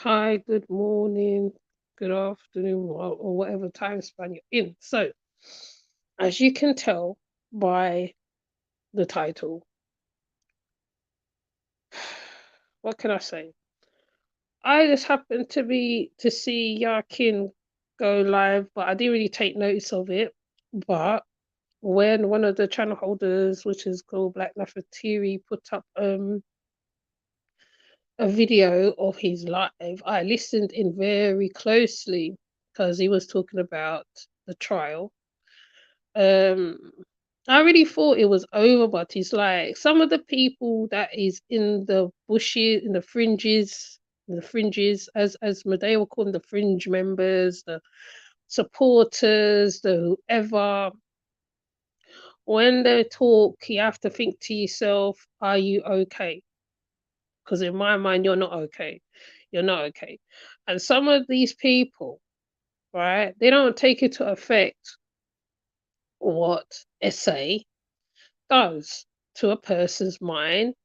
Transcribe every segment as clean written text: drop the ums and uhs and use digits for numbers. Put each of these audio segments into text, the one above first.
Hi, good morning, good afternoon, or whatever time span you're in. So, as you can tell by the title, what can I say? I just happened to see Yahken go live, but I didn't really take notice of it. But when one of the channel holders, which is called Black Nefertiri, put up a video of his live, I listened in very closely because he was talking about the trial. Um, I really thought it was over, but it's like some of the people that is in the bushes, in the fringes, as Medea will call them, the fringe members, the supporters, the whoever. When they talk, you have to think to yourself, "Are you okay?" Because in my mind, you're not okay. You're not okay. And some of these people, right? They don't take into effect what SA does to a person's mind.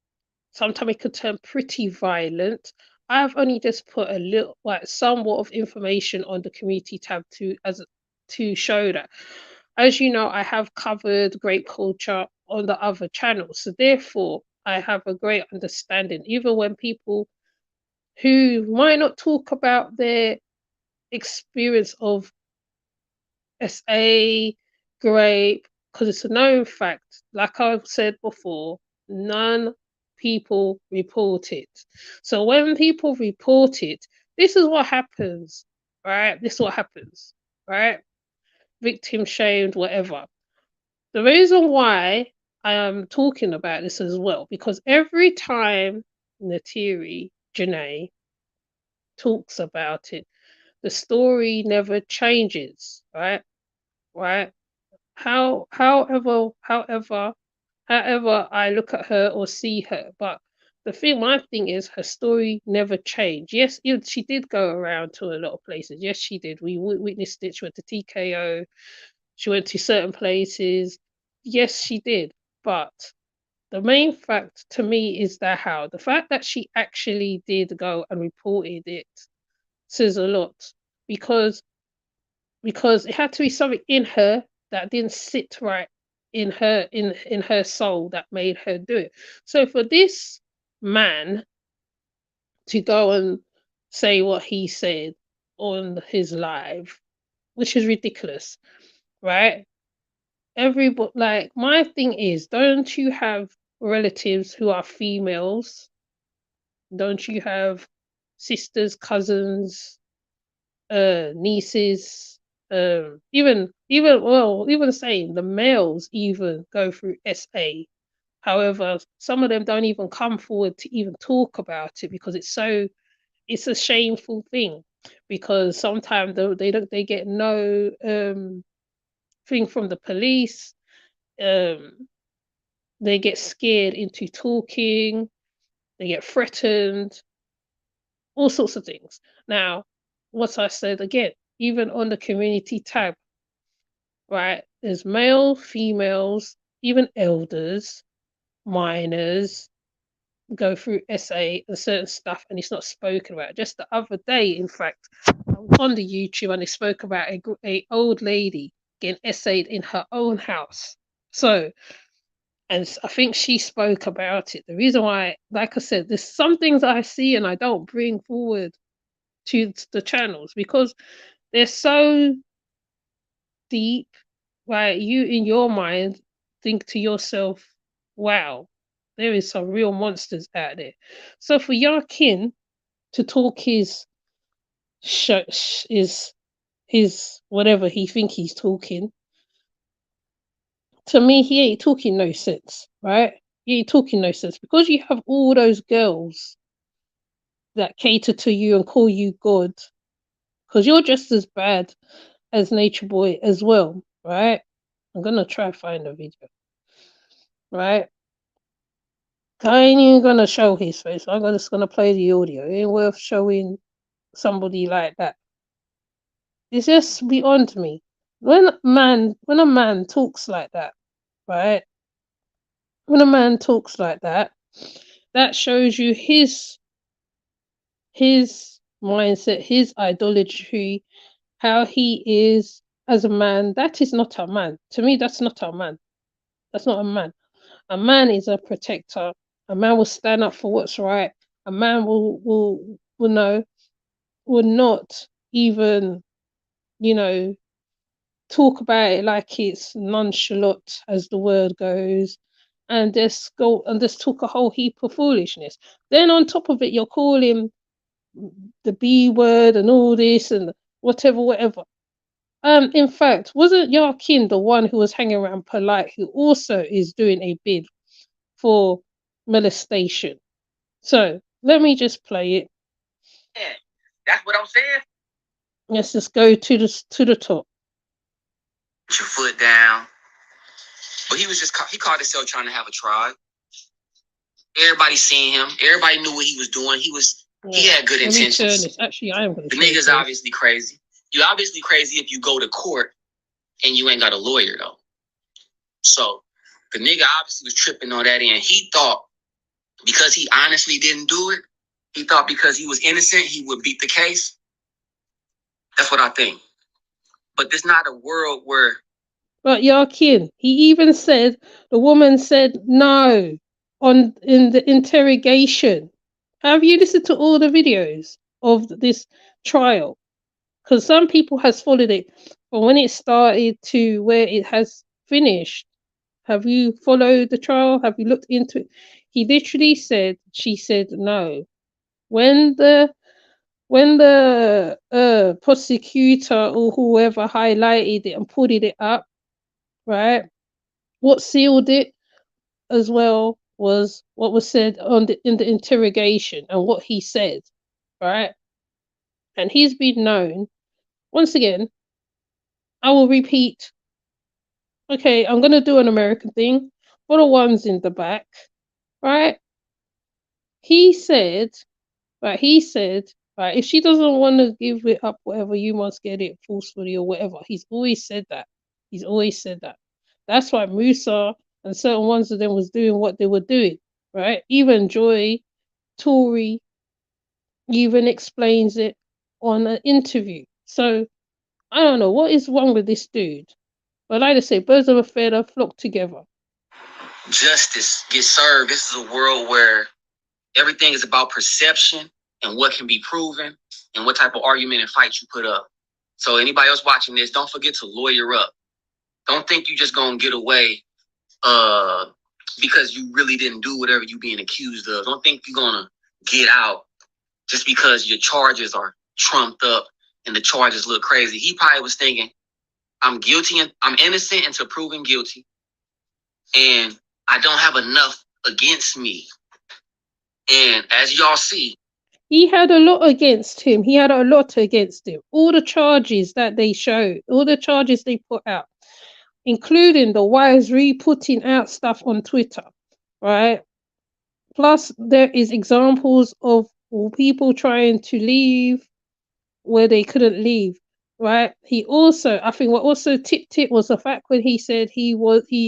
Sometimes it could turn pretty violent. I've only just put a little, like somewhat of information on the community tab to show that. As you know, I have covered great culture on the other channels, so therefore I have a great understanding. Even when people who might not talk about their experience of SA, grape, because it's a known fact. Like I've said before, none people report it. So when people report it, this is what happens, right? This is what happens, right? Victim shamed, whatever. The reason why I am talking about this as well, because every time Natiri Janae talks about it, the story never changes, right? Right? However I look at her or see her, but my thing is her story never changed. Yes, she did go around to a lot of places. Yes, she did. We witnessed it. She went to TKO. She went to certain places. Yes, she did. But the main fact to me is the fact that she actually did go and reported it says a lot, because it had to be something in her that didn't sit right in her soul that made her do it. So for this man to go and say what he said on his live, which is ridiculous, right? Everybody, like, my thing is, don't you have relatives who are females? Don't you have sisters, cousins, nieces, even saying the males even go through SA. However, some of them don't even come forward to even talk about it because it's a shameful thing, because sometimes they get no thing from the police. um they get scared into talking, they get threatened, all sorts of things. Now, what I said again, even on the community tab, right? There's male, females, even elders, minors go through SA and certain stuff, and it's not spoken about. Just the other day, in fact, I was on the YouTube and they spoke about a old lady getting essayed in her own house. So, and I think she spoke about it. The reason why, like I said, there's some things I see and I don't bring forward to the channels because they're so deep, like you in your mind think to yourself, wow, there is some real monsters out there. So for Yarkin to talk his his whatever he think he's talking, to me he ain't talking no sense, right? He ain't talking no sense because you have all those girls that cater to you and call you God, because you're just as bad as Nature Boy as well, right? I'm gonna try find a video, right? I ain't even gonna show his face. I'm just gonna play the audio. It ain't worth showing somebody like that. It's just beyond me. When a man talks like that, right? When a man talks like that, that shows you his mindset, his idolatry, how he is as a man. That is not a man. To me, that's not a man. That's not a man. A man is a protector. A man will stand up for what's right. A man will know, will not even, you know, talk about it like it's nonchalant, as the word goes, and just talk a whole heap of foolishness. Then on top of it, you're calling the B word and all this and whatever. In fact, wasn't Yahken the one who was hanging around Polite, who also is doing a bid for molestation? So let me just play it. Yeah, that's what I'm saying. Let's just go to the top. Put your foot down. But he called himself trying to have a tribe. Everybody seen him. Everybody knew what he was doing. He had good intentions. Actually, I am going to. The nigga's obviously crazy. You're obviously crazy if you go to court and you ain't got a lawyer though. So the nigga obviously was tripping on that end. He thought because he honestly didn't do it, he thought because he was innocent, he would beat the case. That's what I think. But there's not a world where. But Yahken, he even said, the woman said no in the interrogation. Have you listened to all the videos of this trial? Because some people has followed it from when it started to where it has finished. Have you followed the trial? Have you looked into it? He literally said, she said no. When the prosecutor or whoever highlighted it and put it up, right? What sealed it as well was what was said in the interrogation and what he said, right? And he's been known. Once again, I will repeat. Okay, I'm gonna do an American thing for the ones in the back, right? He said, right? Right, if she doesn't want to give it up, whatever, you must get it forcefully or whatever. He's always said that. He's always said that. That's why Musa and certain ones of them was doing what they were doing, right? Even Joy, Tory, even explains it on an interview. So I don't know what is wrong with this dude. But like I say, birds of a feather flock together. Justice gets served. This is a world where everything is about perception and what can be proven and what type of argument and fight you put up. So anybody else watching this, don't forget to lawyer up. Don't think you just gonna get away because you really didn't do whatever you being accused of. Don't think you're gonna get out just because your charges are trumped up and the charges look crazy. He probably was thinking, I'm guilty and I'm innocent until proven guilty. And I don't have enough against me. And as y'all see, he had a lot against him. All the charges that they showed, all the charges they put out, including the wives re-putting out stuff on Twitter, right? Plus, there is examples of people trying to leave where they couldn't leave, right? He also, I think, what also tipped it was the fact when he said he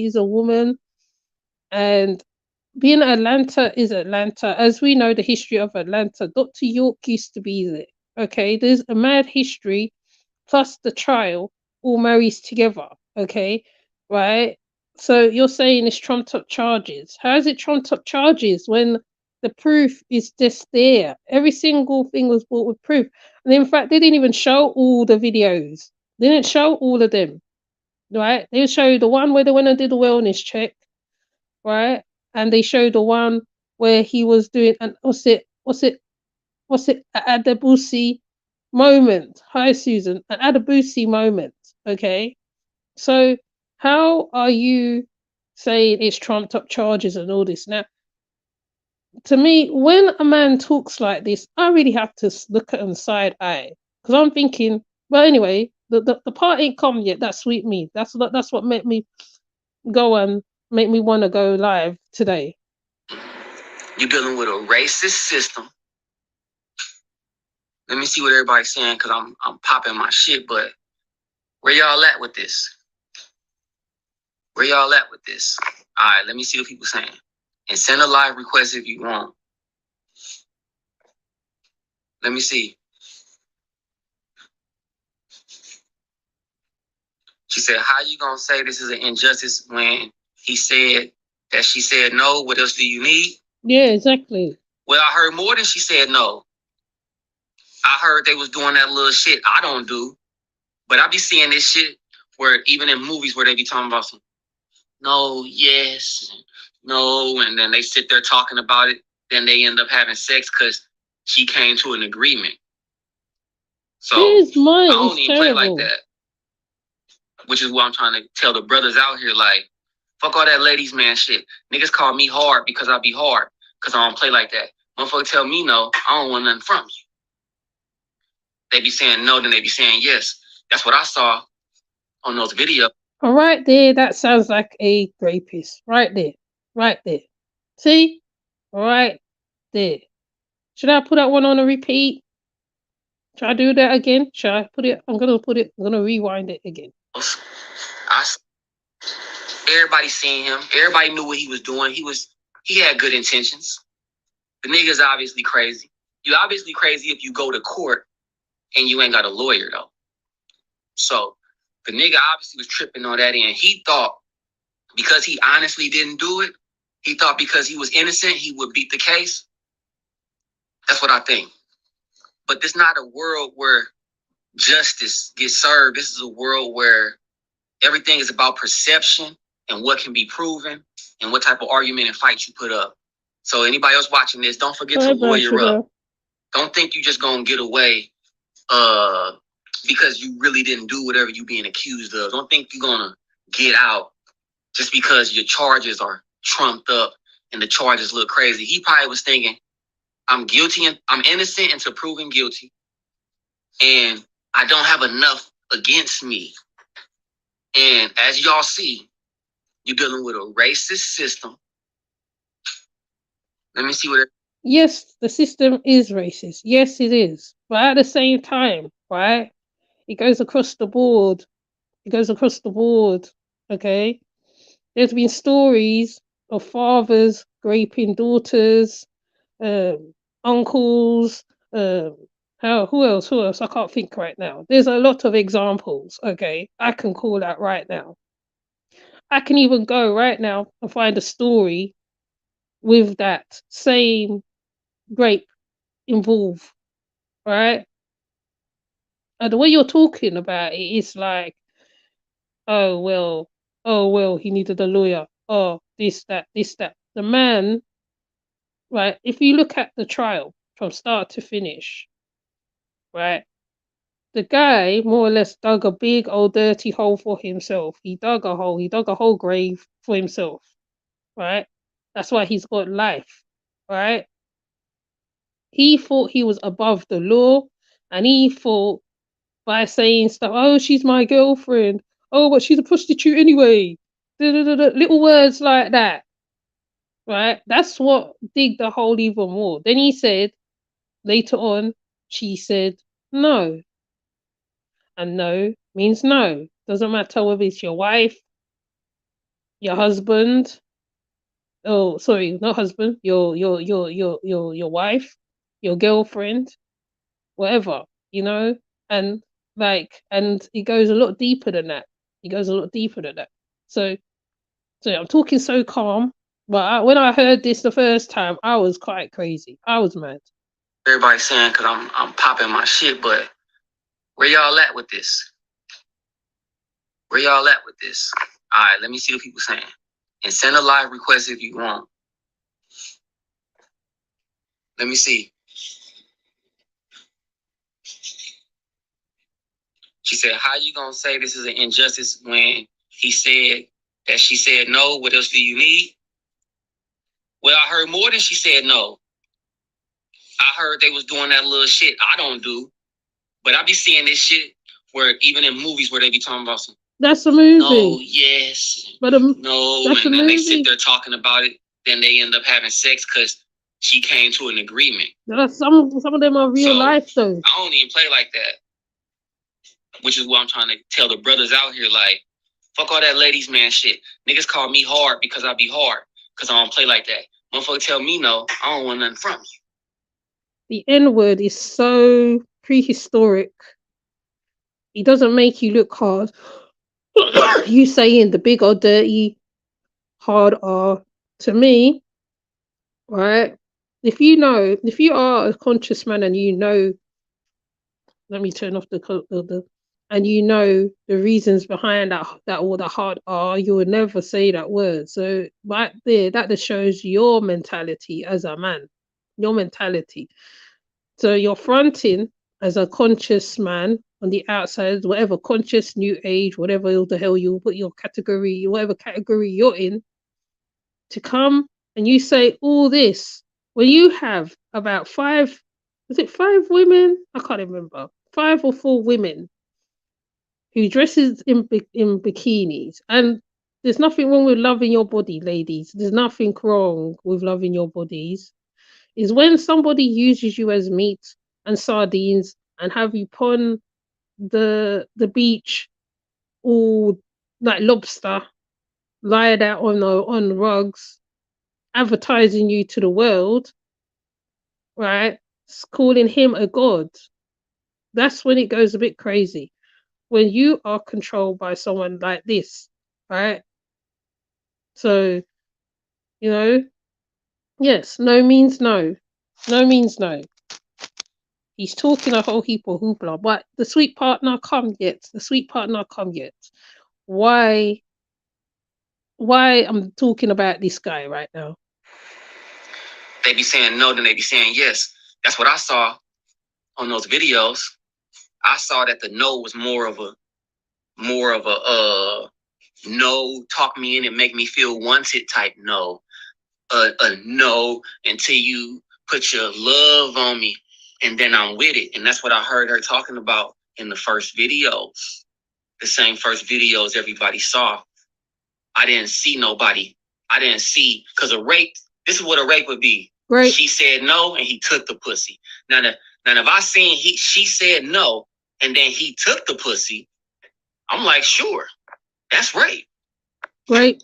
is a woman, and being Atlanta is Atlanta. As we know the history of Atlanta, Dr. York used to be there. Okay, there's a mad history, plus the trial all marries together. Okay, right? So you're saying it's trumped up charges. How is it trumped up charges when the proof is just there? Every single thing was brought with proof. And in fact, they didn't even show all the videos. They didn't show all of them, right? They showed the one where they went and did the wellness check, right? And they showed the one where he was doing, and what's it, Adabusi moment. Hi, Susan, an Adabusi moment. Okay, so how are you saying it's trumped up charges and all this? Now, to me, when a man talks like this, I really have to look at him side eye because I'm thinking, well, anyway, the part ain't come yet. That sweet me. That's what made me go and make me want to go live today. You're dealing with a racist system. Let me see what everybody's saying because I'm popping my shit, but where y'all at with this? Where y'all at with this? All right, let me see what people saying. And send a live request if you want. Let me see. She said, "How you gonna say this is an injustice when he said that she said no? What else do you need?" Yeah, exactly. Well, I heard more than she said no. I heard they was doing that little shit I don't do, but I be seeing this shit where even in movies where they be talking about some no, yes, no, and then they sit there talking about it. Then they end up having sex because she came to an agreement. So His I mind don't is even play like terrible. that, which is what I'm trying to tell the brothers out here. Like, fuck all that ladies man shit. Niggas call me hard because I be hard because I don't play like that. Motherfucker tell me no, I don't want nothing from you. They be saying no, then they be saying yes. That's what I saw on those videos. And right there, that sounds like a rapist. Right there. Right there. See? Right there. Should I put that one on a repeat? Should I do that again? Should I put it? I'm gonna rewind it again. I, everybody seen him. Everybody knew what he was doing. He had good intentions. The nigga's obviously crazy. You obviously crazy if you go to court and you ain't got a lawyer though. So the nigga obviously was tripping on that end. He thought because he honestly didn't do it, he thought because he was innocent, he would beat the case. That's what I think. But this is not a world where justice gets served. This is a world where everything is about perception and what can be proven and what type of argument and fight you put up. So anybody else watching this, don't forget to lawyer up. Don't think you just gonna get away because you really didn't do whatever you being accused of. Don't think you're gonna get out just because your charges are trumped up and the charges look crazy. He probably was thinking, I'm guilty and I'm innocent until proven guilty, and I don't have enough against me. And as y'all see, you're dealing with a racist system. Let me see what it. Yes, the system is racist. Yes, it is. But at the same time, right? It goes across the board. It goes across the board. Okay. There's been stories of fathers raping daughters, uncles, who else? Who else? I can't think right now. There's a lot of examples. Okay. I can call that right now. I can even go right now and find a story with that same rape involved, right? And the way you're talking about it is like, oh well, oh well, he needed a lawyer. Oh, this, that, this, that. The man, right? If you look at the trial from start to finish, right? The guy more or less dug a big old dirty hole for himself. He dug a hole. He dug a whole grave for himself, right? That's why he's got life, right? He thought he was above the law, and he thought by saying stuff, oh, she's my girlfriend. Oh, but she's a prostitute anyway. Little words like that, right? That's what dig the hole even more. Then he said, later on, she said no. And no means no. Doesn't matter whether it's your wife, your husband, oh, sorry, not husband, your wife, your girlfriend, whatever, you know? And and it goes a lot deeper than that. It goes a lot deeper than that. So I'm talking so calm, but when I heard this the first time, I was quite crazy. I was mad. Everybody saying because I'm popping my shit, but where y'all at with this? Where y'all at with this? All right, let me see what people saying. And send a live request if you want. Let me see. She said, "How you gonna say this is an injustice when he said that she said no? What else do you need?" Well, I heard more than she said no. I heard they was doing that little shit I don't do, but I be seeing this shit where even in movies where they be talking about some. That's a movie. No, yes, but no, and then they sit there talking about it. Then they end up having sex because she came to an agreement. Some of them are real life though. I don't even play like that, which is what I'm trying to tell the brothers out here. Like, fuck all that ladies man shit. Niggas call me hard because I be hard because I don't play like that. Motherfucker tell me no, I don't want nothing from you. The N word is so prehistoric. It doesn't make you look hard. You saying the big or dirty hard R to me, right? If you are a conscious man and you know, let me turn off the and you know the reasons behind that or the hard R, you would never say that word. So right there, that just shows your mentality as a man, your mentality. So you're fronting as a conscious man on the outside, whatever conscious, new age, whatever the hell you put your category, whatever category you're in, to come and you say all this when you have about five, was it five women? I can't remember. 5 or 4 women who dresses in bikinis, and there's nothing wrong with loving your body, ladies. There's nothing wrong with loving your bodies. Is when somebody uses you as meat and sardines and have you upon the beach all like lobster, lied out on rugs, advertising you to the world, right? Calling him a god. That's when it goes a bit crazy. When you are controlled by someone like this, right? So, you know, yes, no means no. No means no. He's talking a whole heap of hoopla, but the sweet part not come yet. The sweet part not come yet. Why I'm talking about this guy right now? They be saying no, then they be saying yes. That's what I saw on those videos. I saw that the no was more of a no, talk me in and make me feel wanted type no. A no until you put your love on me and then I'm with it. And that's what I heard her talking about in the first videos. The same first videos everybody saw. I didn't see nobody. I didn't see, because a rape, this is what a rape would be. Right. She said no and he took the pussy. Now if I seen she said no and then he took the pussy, I'm like, sure, that's rape. Right.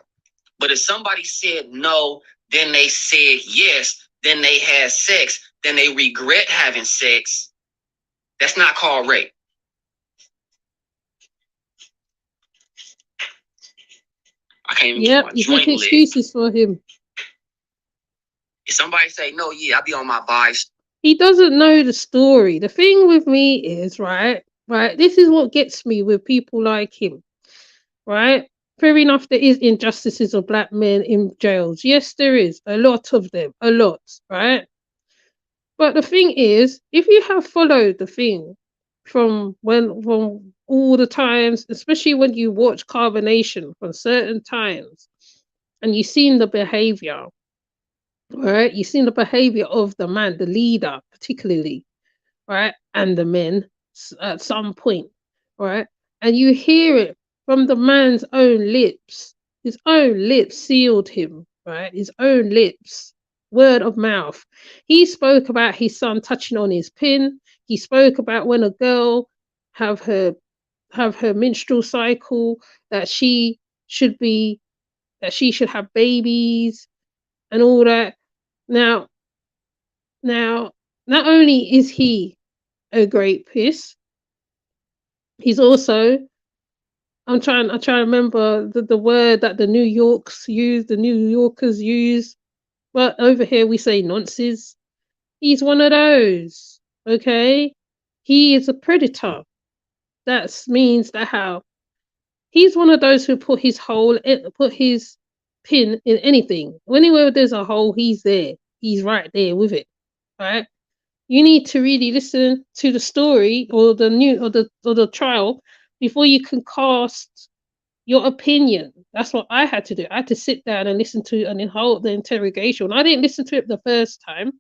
But if somebody said no, then they said yes, then they had sex, then they regret having sex, that's not called rape. I can't even keep my you joint make excuses for him. If somebody say no, yeah, I'll be on my vice. He doesn't know the story. The thing with me is, right, this is what gets me with people like him, right? Fair enough, there is injustices of black men in jails. Yes, there is. A lot of them. A lot, right? But the thing is, if you have followed the thing from all the times, especially when you watch Carbonation from certain times, and you've seen the behavior, right? You've seen the behavior of the man, the leader, particularly, right? And the men at some point, right? And you hear it from the man's own lips. His own lips sealed him, right? His own lips, word of mouth. He spoke about his son touching on his pin. He spoke about when a girl have her menstrual cycle, that she should be that she should have babies and all that. Now, not only is he a great piss, he's also I try to remember the word that the New Yorkers use, but over here we say nonsense. He's one of those. Okay? He is a predator. That means that how he's one of those who put his pin in anything. Anywhere there's a hole, he's there. He's right there with it. Right? You need to really listen to the story or the trial before you can cast your opinion. That's what I had to do. I had to sit down and listen to and hold the interrogation. I didn't listen to it the first time.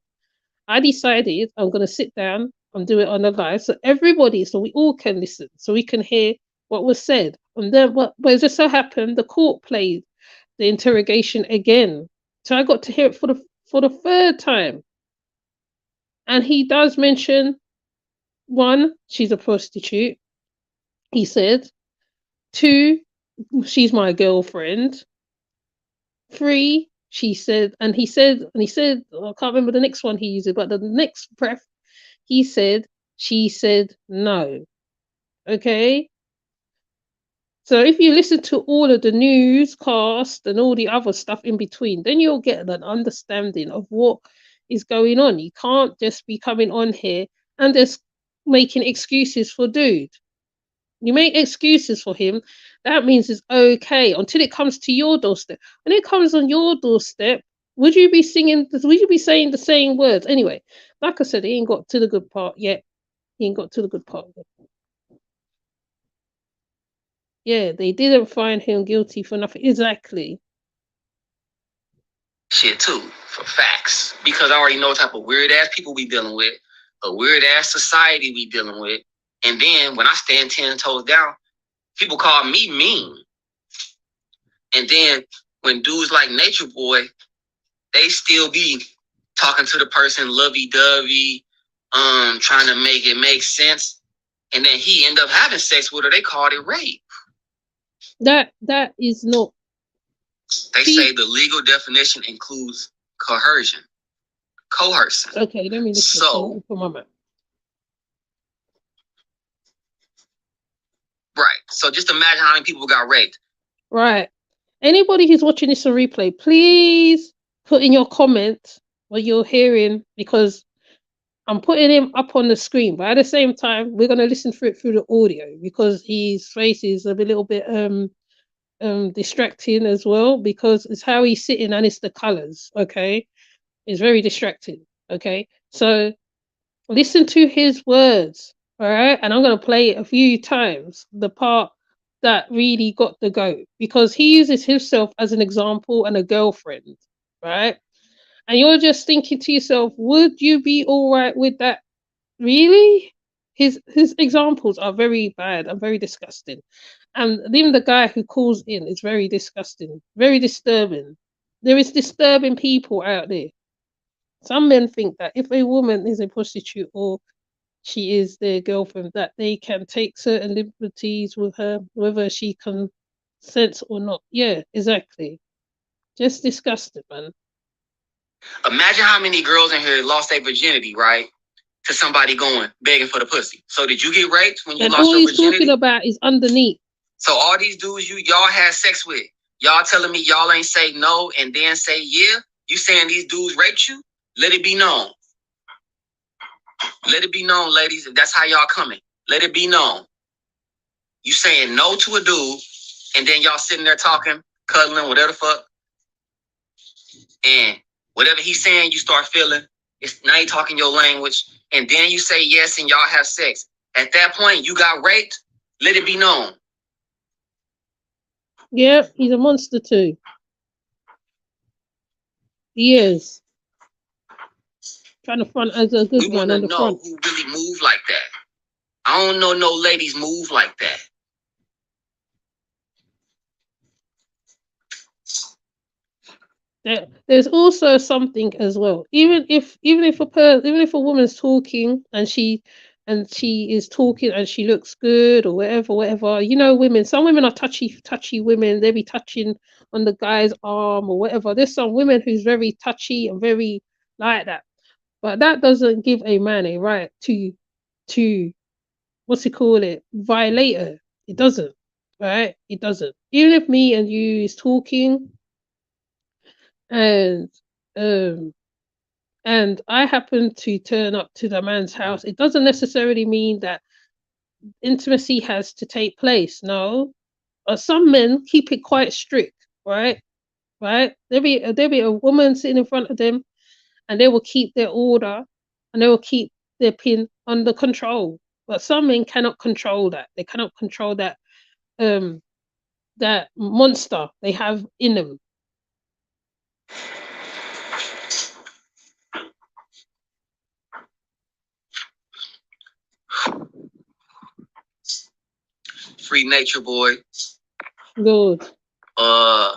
I decided I'm going to sit down and do it on the live so everybody, so we all can listen, so we can hear what was said. And then what just so happened, the court played the interrogation again, so I got to hear it for the third time. And he does mention, one, she's a prostitute. He said, two, she's my girlfriend. Three, she said, and he said, I can't remember the next one he used, but the next breath, he said, she said no. Okay? So if you listen to all of the newscast and all the other stuff in between, then you'll get an understanding of what is going on. You can't just be coming on here and just making excuses for dude. You make excuses for him, that means it's okay until it comes to your doorstep. When it comes on your doorstep, would you be singing? Would you be saying the same words? Anyway, like I said, he ain't got to the good part yet. He ain't got to the good part yet. Yeah, they didn't find him guilty for nothing. Exactly. Shit too, for facts. Because I already know what type of weird ass people we dealing with, a weird ass society we dealing with. And then when I stand 10 toes down, people call me mean. And then when dudes like Nature Boy, they still be talking to the person lovey-dovey, trying to make it make sense. And then he end up having sex with her. They called it rape. That is not. They say the legal definition includes coercion. Coercion. Okay, let me listen. So, for my mouth. Right. So just imagine how many people got raped. Right. Anybody who's watching this on replay, please put in your comment what you're hearing, because I'm putting him up on the screen, but at the same time, we're gonna listen through it through the audio because his face is a little bit distracting as well, because it's how he's sitting and it's the colors. Okay, it's very distracting. Okay, so listen to his words. All right, and I'm gonna play it a few times. The part that really got the goat, because he uses himself as an example and a girlfriend, right? And you're just thinking to yourself, would you be all right with that? Really? His examples are very bad and very disgusting. And even the guy who calls in is very disgusting, very disturbing. There is disturbing people out there. Some men think that if a woman is a prostitute or she is their girlfriend, that they can take certain liberties with her, whether she consents or not. Yeah, exactly. Just disgusting, man. Imagine how many girls in here lost their virginity, right? To somebody going begging for the pussy. So did you get raped when you And lost all your he's virginity? talking about is underneath. So all these dudes y'all had sex with, y'all telling me y'all ain't say no and then say yeah? You saying these dudes raped you? Let it be known. Let it be known, ladies, if that's how y'all coming. Let it be known. You saying no to a dude, and then y'all sitting there talking, cuddling, whatever the fuck. And whatever he's saying, you start feeling. It's now you talking your language, and then you say yes, and y'all have sex. At that point, you got raped. Let it be known. Yeah, he's a monster too. He is. Trying to front as a good man on the front. We want to know who really move like that. I don't know no ladies move like that. There's also something as well. Even if a woman's talking and she is talking and she looks good or whatever. You know, some women are touchy women. They be touching on the guy's arm or whatever. There's some women who's very touchy and very like that. But that doesn't give a man a right to what's it call it, violate her. It doesn't, right? It doesn't. Even if me and you is talking and um and I happen to turn up to the man's house, it doesn't necessarily mean that intimacy has to take place. No. Some men keep it quite strict, right? Right? There'll be a woman sitting in front of them and they will keep their order and they will keep their pin under control. But some men cannot control that. They cannot control um that monster they have in them. Free Nature Boy. Good. I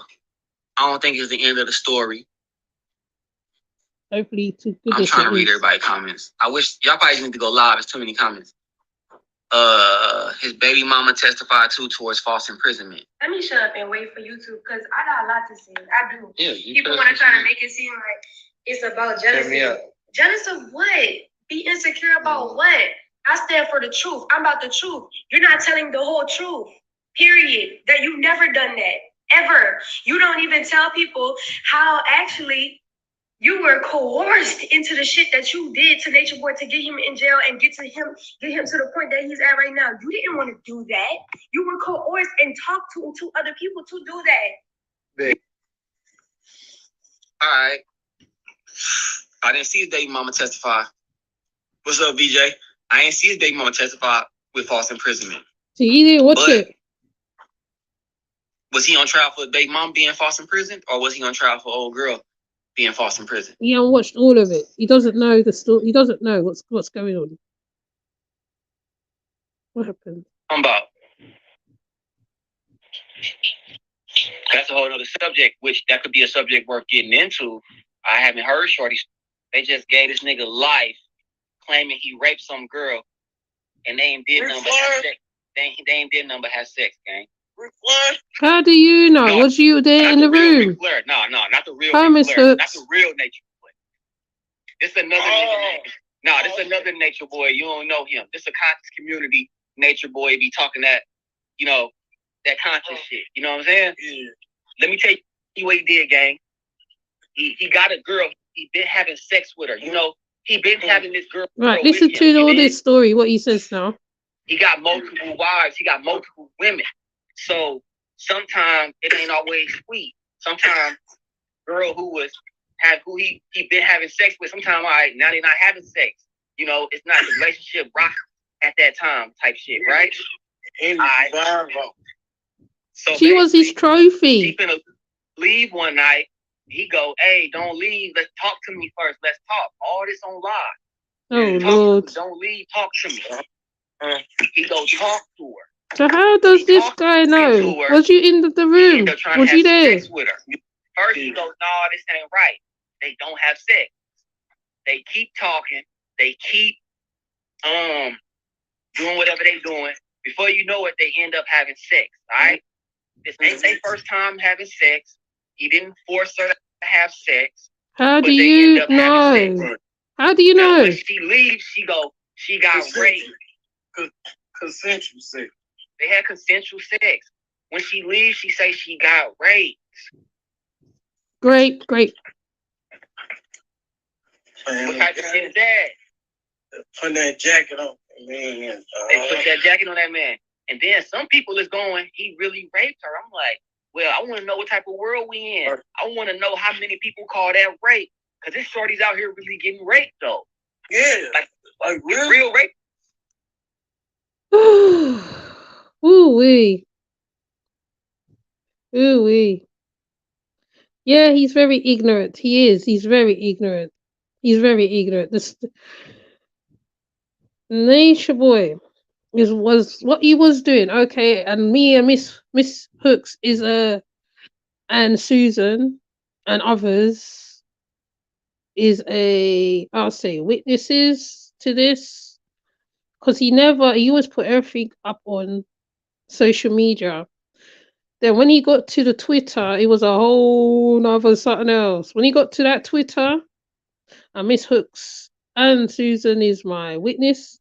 don't think it's the end of the story. Hopefully, I'm trying to read everybody's comments. I wish y'all probably need to go live. It's too many comments. His baby mama testified too towards false imprisonment. Let me shut up and wait for YouTube because I got a lot to say. I do. Yeah, people want to try to make it seem like it's about jealousy. Jealous of what? Be insecure about what? I stand for the truth. I'm about the truth. You're not telling the whole truth. Period. That you never done that. Ever. You don't even tell people how actually you were coerced into the shit that you did to Nature Boy to get him in jail and get him to the point that he's at right now. You didn't want to do that. You were coerced and talked to other people to do that. All right. I didn't see his baby mama testify. What's up, VJ? I ain't see his baby mama testify with false imprisonment. So you didn't watch it? Was he on trial for baby mom being false imprisoned, or was he on trial for old girl being false imprisoned? He hasn't watched all of it. He doesn't know the story. He doesn't know what's going on. What happened? That's a whole other subject, which that could be a subject worth getting into. I haven't heard Shorty. They just gave this nigga life, claiming he raped some girl, and they ain't did nothing but have sex. They ain't did nothing but have sex, gang. How do you know? No, was you there in the room? No, not the real. Hi, Miss Hooks. Not the real Nature Boy. This another nigga. No, this another Nature Boy. You don't know him. This a conscious community Nature Boy be talking that, that conscious shit. You know what I'm saying? Yeah. Let me tell you what he did, gang. He got a girl. He been having sex with her. He been having this girl. Right. Listen to all this story. What he says now. He got multiple wives. He got multiple women. So sometimes it ain't always sweet. Sometimes girl who he been having sex with, sometimes now they're not having sex. It's not the relationship rock at that time type shit, right? So she was his trophy. He finna leave one night. He go, hey, don't leave. Let's talk to me first. Let's talk. All this on live. Oh Lord! Don't leave. Talk to me. He go talk to her. So how does this guy know? Was you in the room? Was you there? With her. First he goes, no, this ain't right. They don't have sex. They keep talking. They keep doing whatever they doing. Before you know it, they end up having sex. All right. This ain't their first time having sex. He didn't force her to have sex. How do you know? How do you know? When she leaves, she got raped. Consensual sex. They had consensual sex. When she leaves, she say she got raped. Great. What type of shit is that? Put that jacket on, man. They put that jacket on that man. And then some people is going, he really raped her. I'm like, well, I want to know what type of world we in. I want to know how many people call that rape. Because this shorty's out here really getting raped, though. Yeah. Like real rape. Ooh-wee. Ooh-wee. Yeah, he's very ignorant. He is. He's very ignorant. This Nature Boy was what he was doing. Okay, and me and Miss Hooks is and Susan and others is I'll say witnesses to this, because he always put everything up on social media. Then when he got to the Twitter, it was a whole nother something else. When he got to that Twitter, and Miss Hooks and Susan is my witness,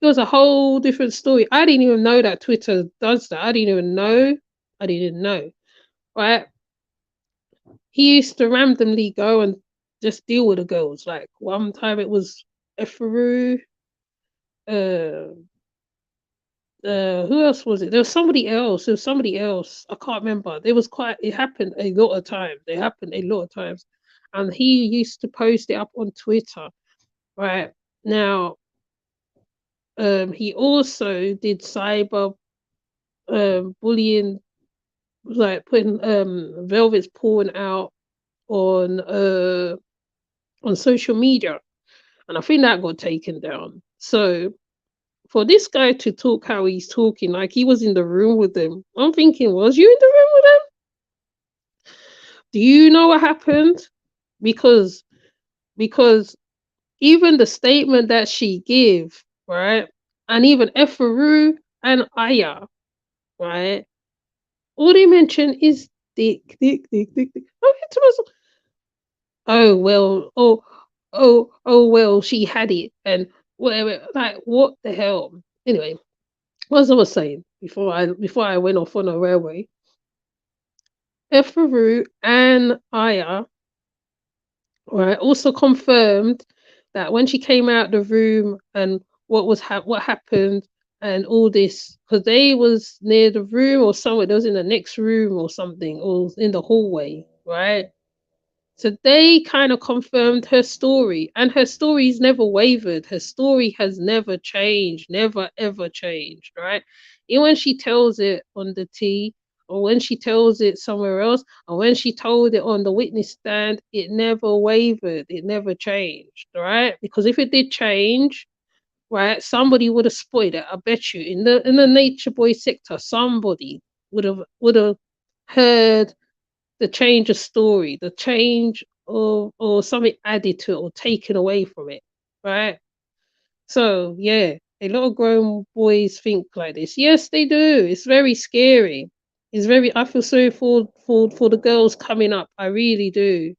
it was a whole different story. I didn't even know that Twitter does that. I didn't know. Right? He used to randomly go and just deal with the girls. Like one time it was Efaru. Who else was it? There was somebody else. I can't remember. It happened a lot of times. And he used to post it up on Twitter. Right. Now, he also did cyber bullying, like putting Velvet's porn out on social media, and I think that got taken down. So for this guy to talk how he's talking, like he was in the room with them, I'm thinking, was you in the room with them? Do you know what happened? Because even the statement that she gave, right, and even Efaru and Aya, right, all they mention is dick. I'm thinking to myself, oh well, oh well, she had it and whatever. Like, what the hell? Anyway, As I was saying before I went off on a railway, Efaru and Aya, right, also confirmed that when she came out the room and what happened and all this, because they was near the room or somewhere, they was in the next room or something, or in the hallway, right? So they kind of confirmed her story, and her story's never wavered. Her story has never changed, never ever changed, right? Even when she tells it on the T, or when she tells it somewhere else, or when she told it on the witness stand, it never wavered, it never changed, right? Because if it did change, right, somebody would have spotted it. I bet you in the nature boy sector, somebody would have heard the change of story, the change of or something added to it or taken away from it, right? So yeah, a lot of grown boys think like this. Yes, they do. It's very scary. It's very. I feel sorry for the girls coming up. I really do.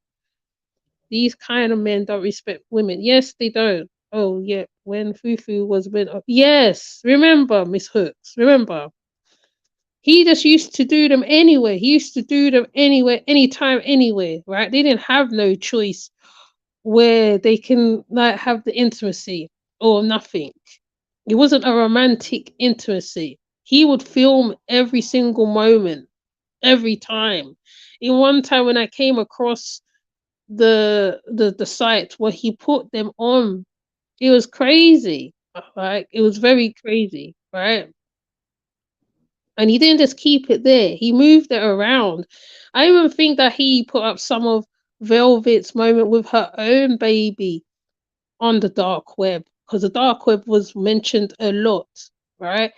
These kind of men don't respect women. Yes, they don't. Oh yeah, when Fufu was when. Yes, remember Miss Hooks. Remember he just used to do them anyway. He used to do them anywhere, anytime, anywhere, right? They didn't have no choice where they can like have the intimacy or nothing. It wasn't a romantic intimacy. He would film every single moment, every time. In one time when I came across the site where he put them on, it was crazy. Right? It was very crazy, right? And he didn't just keep it there, he moved it around. I even think that he put up some of Velvet's moment with her own baby on the dark web, because the dark web was mentioned a lot, right?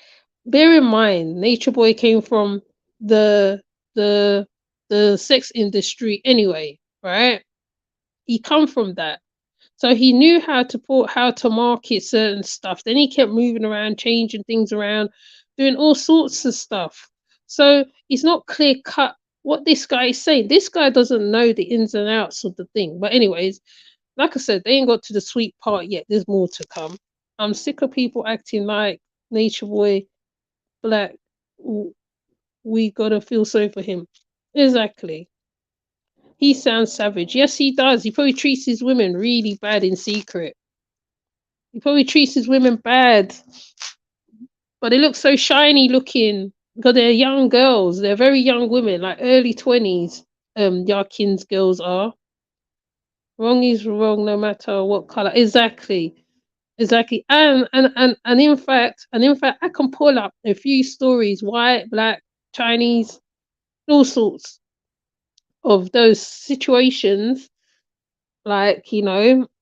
Bear in mind, Nature Boy came from the the the sex industry anyway, right? He come from that. So he knew how to market certain stuff. Then he kept moving around, changing things around, doing all sorts of stuff. So it's not clear cut what this guy is saying. This guy doesn't know the ins and outs of the thing. But anyways, like I said, they ain't got to the sweet part yet. There's more to come. I'm sick of people acting like Nature Boy Black. We gotta feel sorry for him. Exactly. He sounds savage. Yes, he does. He probably treats his women really bad in secret. He probably treats his women bad, but they look so shiny looking because they're young girls. They're very young women, like early 20s. Yahken's girls are. Wrong is wrong, no matter what color. Exactly, exactly. And in fact, I can pull up a few stories: white, black, Chinese, all sorts of those situations. Like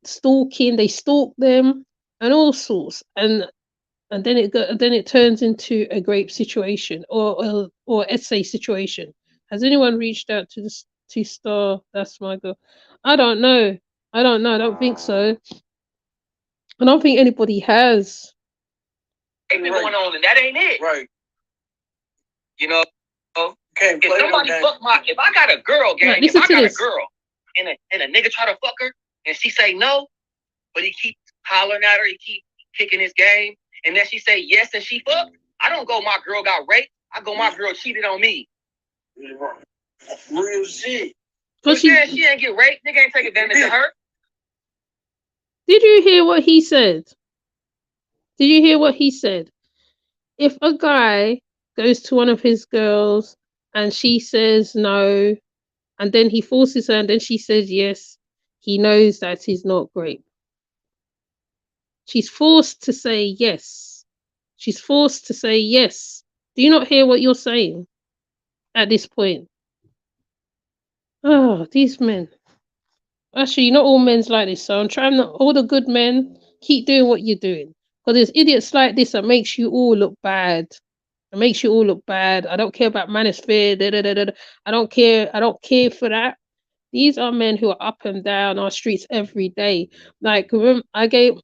stalking. They stalk them and all sorts. And then it turns into a grape situation or essay situation. Has anyone reached out to this to Star? That's my girl. I don't know. I don't know. I don't think so. I don't think anybody has. Ain't been going on, and that ain't it. Right. You know, Can't if play somebody no fuck my, if I got a girl, gang, Right, if listen I to got this. a girl, and a nigga try to fuck her, and she say no, but he keep hollering at her, he keep kicking his game, and then she say yes and she fuck, I don't go my girl got raped. I go my girl cheated on me. real shit. But She ain't get raped. Nigga ain't take advantage of her. did you hear what he said? Did you hear what he said? If a guy goes to one of his girls and she says no, and then he forces her and then she says yes, he knows that he's not great. She's forced to say yes. She's forced to say yes. Do you not hear what you're saying at this point? Oh, these men. Actually, not all men's like this, so I'm trying not all the good men keep doing what you're doing. Because there's idiots like this that makes you all look bad. It makes you all look bad. I don't care about manosphere. Da, da, da, da. I don't care. I don't care for that. These are men who are up and down our streets every day. Like I gave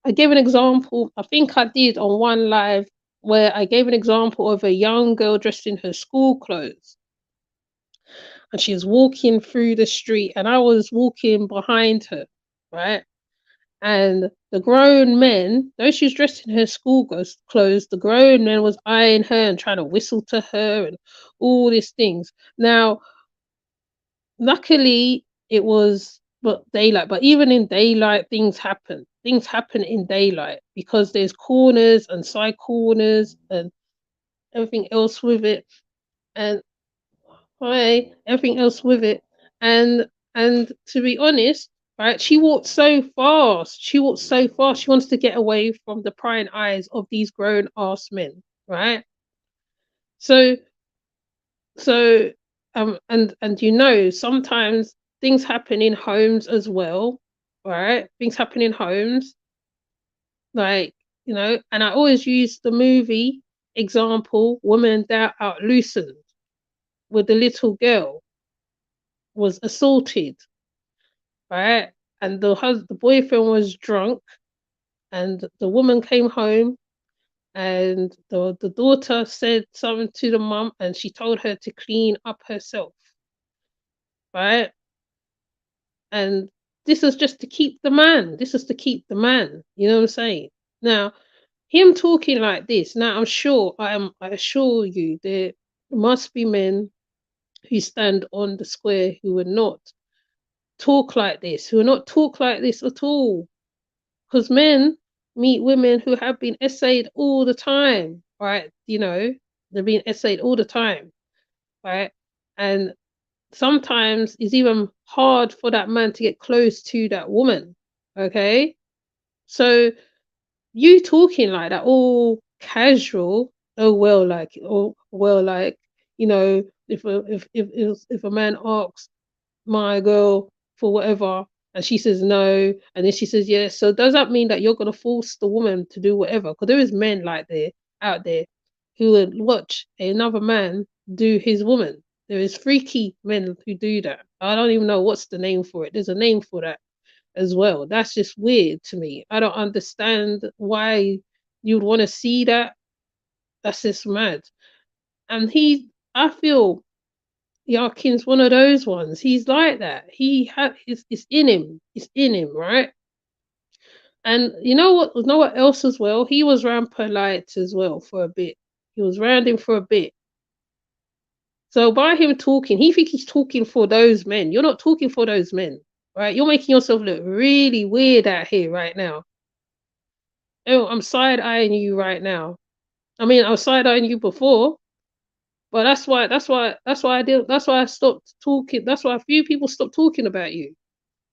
an example. I think I did on one live where I gave an example of a young girl dressed in her school clothes, and she was walking through the street, and I was walking behind her, right? And the grown men, though she was dressed in her school clothes, the grown men was eyeing her and trying to whistle to her and all these things. Now, luckily, it was but daylight. But even in daylight, things happen. Things happen in daylight because there's corners and side corners and everything else with it. And everything else with it. And to be honest, right, she walked so fast. She walked so fast. She wants to get away from the prying eyes of these grown ass men, right? So so and you know, sometimes things happen in homes as well, right? Things happen in homes, like, you know, and I always use the movie example, Woman That Out Loosened, with the little girl was assaulted, right? And the boyfriend was drunk, and the woman came home, and the daughter said something to the mum, and she told her to clean up herself, right? And this is just to keep the man. This is to keep the man. You know what I'm saying? Now, him talking like this. Now, I assure you, there must be men who stand on the square who will not talk like this, who will not talk like this at all. Because men meet women who have been essayed all the time, right? You know, they're being essayed all the time, right? And sometimes it's even hard for that man to get close to that woman, okay? So you talking like that, all casual, like, you know, if a man asks my girl for whatever and she says no and then she says yes, so does that mean that you're going to force the woman to do whatever? Because there is men like there out there who would watch another man do his woman. There is freaky men who do that. I don't even know what's the name for it. There's a name for that as well. That's just weird to me. I don't understand why you'd want to see that. That's just mad. And I feel Yahken's one of those ones. He's like that. It's in him. It's in him, right? And you know what? You know what else as well? He was around Polite as well for a bit. He was around him for a bit. So by him talking, he think he's talking for those men. You're not talking for those men, right? You're making yourself look really weird out here right now. Oh, I'm side eyeing you right now. I mean, I was side eyeing you before, but that's why I stopped talking. That's why a few people stopped talking about you.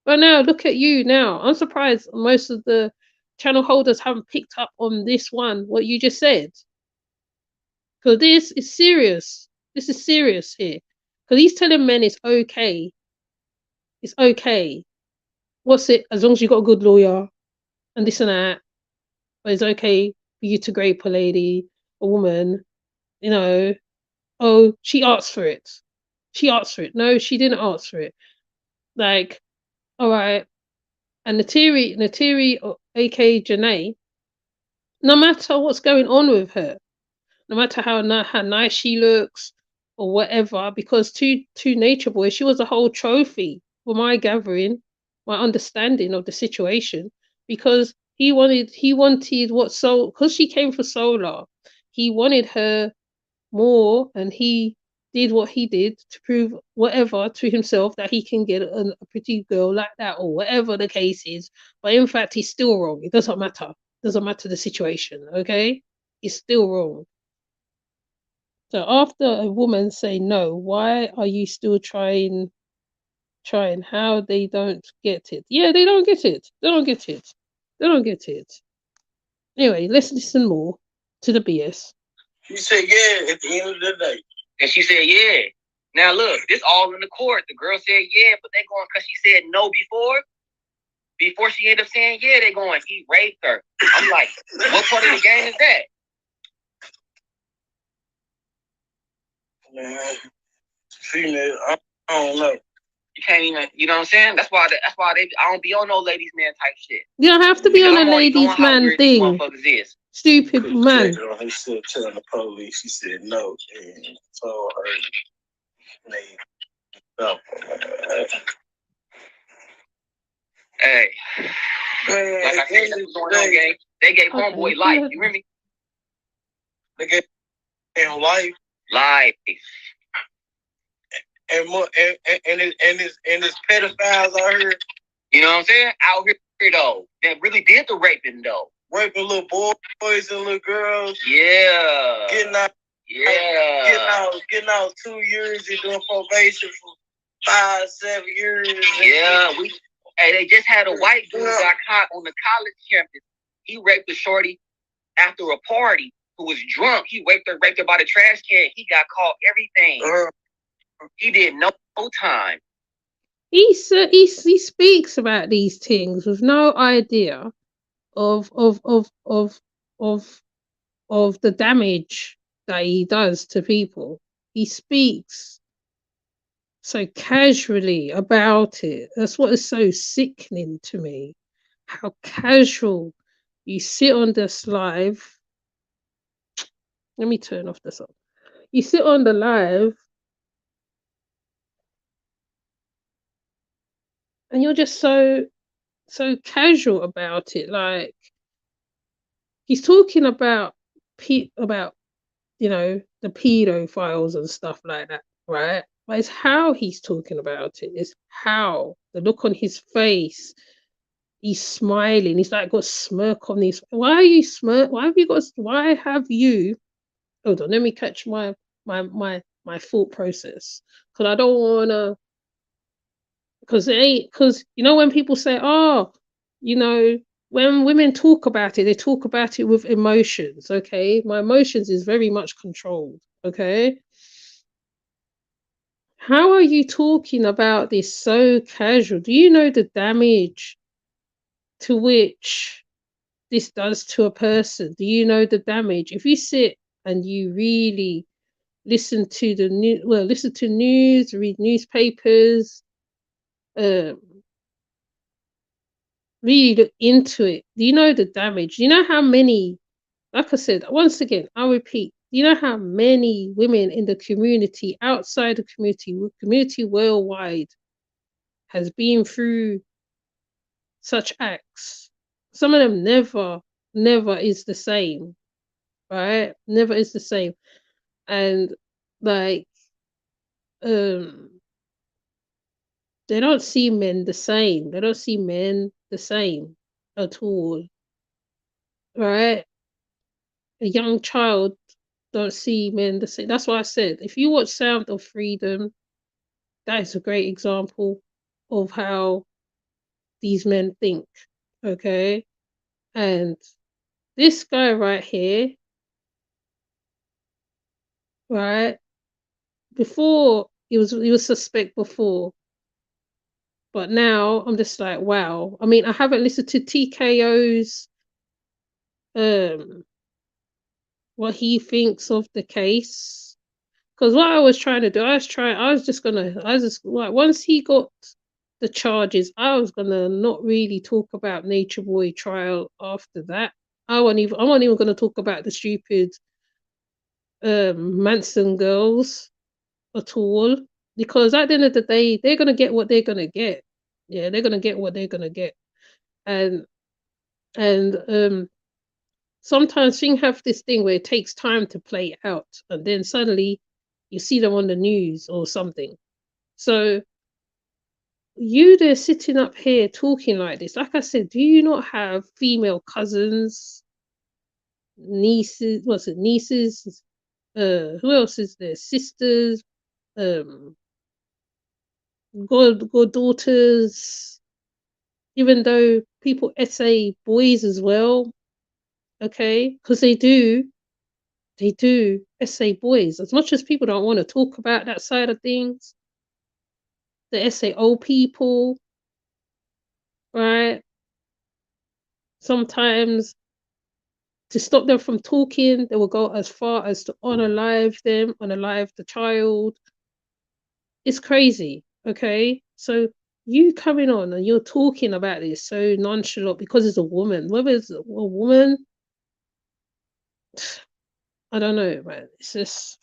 But now look at you now. I'm surprised most of the channel holders haven't picked up on this one, what you just said. Because this is serious. This is serious here. Because he's telling men it's okay. It's okay. What's it? As long as you got a good lawyer and this and that, but it's okay for you to grape a lady, a woman, you know. Oh, she asked for it. She asked for it. No, she didn't ask for it. Like, all right. And Natiri, aka Janae, no matter what's going on with her, no matter how nice she looks or whatever, because to Nature Boy, she was a whole trophy for my gathering, my understanding of the situation, because he wanted because she came for Solar, he wanted her more, and he did what he did to prove whatever to himself that he can get a pretty girl like that or whatever the case is. But in fact, he's still wrong. It doesn't matter. It doesn't matter the situation. Okay, he's still wrong. So after a woman say no, why are you still trying? How they don't get it? Yeah, they don't get it. They don't get it. They don't get it. Anyway, let's listen more to the BS. She said, yeah, at the end of the day. And she said, yeah. Now look, this all in the court. The girl said, yeah, but they going because she said no before. Before she ended up saying, yeah, they going, he raped her. I'm like, what part of the game is that? Man, female, I don't know. You can't even, you know what I'm saying? That's why I don't be on no ladies man type shit. You don't have to be on a ladies man thing. Stupid man. He said, telling the police, he said no, and told her, no. Hey, Man, like I said, that's what's going on, gang. They gave homeboy life. You hear me? They gave him life. Life. And more, and it's pedophiles out here. You know what I'm saying? Out here though, that really did the raping though. Raping little boys and little girls. Yeah. Getting out. Yeah. Getting out 2 years and doing probation for 5-7 years. Yeah. Hey, they just had a white dude got caught on the college campus. He raped a shorty after a party who was drunk. He raped her by the trash can. He got caught everything. He did no time. He speaks about these things with no idea of the damage that he does to people. He speaks so casually about it. That's what is so sickening to me. How casual you sit on this live. Let me turn off this. You sit on the live and you're just so casual about it. Like, he's talking about you know, the pedophiles and stuff like that, right? But it's how he's talking about it. It's how the look on his face. He's smiling. He's like got a smirk on his. Why are you smirk? Why have you got? Why have you? Hold on. Let me catch my thought process, because I don't wanna. Because you know when people say, oh, you know, when women talk about it, they talk about it with emotions. Okay, my emotions is very much controlled. Okay, how are you talking about this so casual? Do you know the damage to which this does to a person? Do you know the damage? If you sit and you really listen to the listen to news, read newspapers, really look into it. Do you know the damage? Do you know how many, like I said, once again, I'll repeat, do you know how many women in the community, outside the community worldwide, has been through such acts? Some of them never is the same, right? Never is the same. And like, they don't see men the same. They don't see men the same at all, right? A young child don't see men the same. That's why I said, if you watch Sound of Freedom, that is a great example of how these men think. Okay, and this guy right here, right? Before he was suspect before, but now I'm just like, wow. I mean, I haven't listened to TKO's what he thinks of the case, because what I was trying to do, I was just like, once he got the charges, I was gonna not really talk about Nature Boy trial after that. I'm not even gonna talk about the stupid Manson girls at all, because at the end of the day, they're gonna get what they're gonna get. Yeah, they're gonna get what they're gonna get, and sometimes things have this thing where it takes time to play out, and then suddenly you see them on the news or something. So they're sitting up here talking like this. Like I said, do you not have female cousins, nieces? What's it? Nieces? Who else is there? Sisters, goddaughters. Even though people essay boys as well, okay, because they do essay boys. As much as people don't want to talk about that side of things, the essay old people, right? Sometimes to stop them from talking, they will go as far as to unalive the child. It's crazy, okay? So you coming on and you're talking about this so nonchalant because it's a woman. Whether it's a woman, I don't know, man. It's just,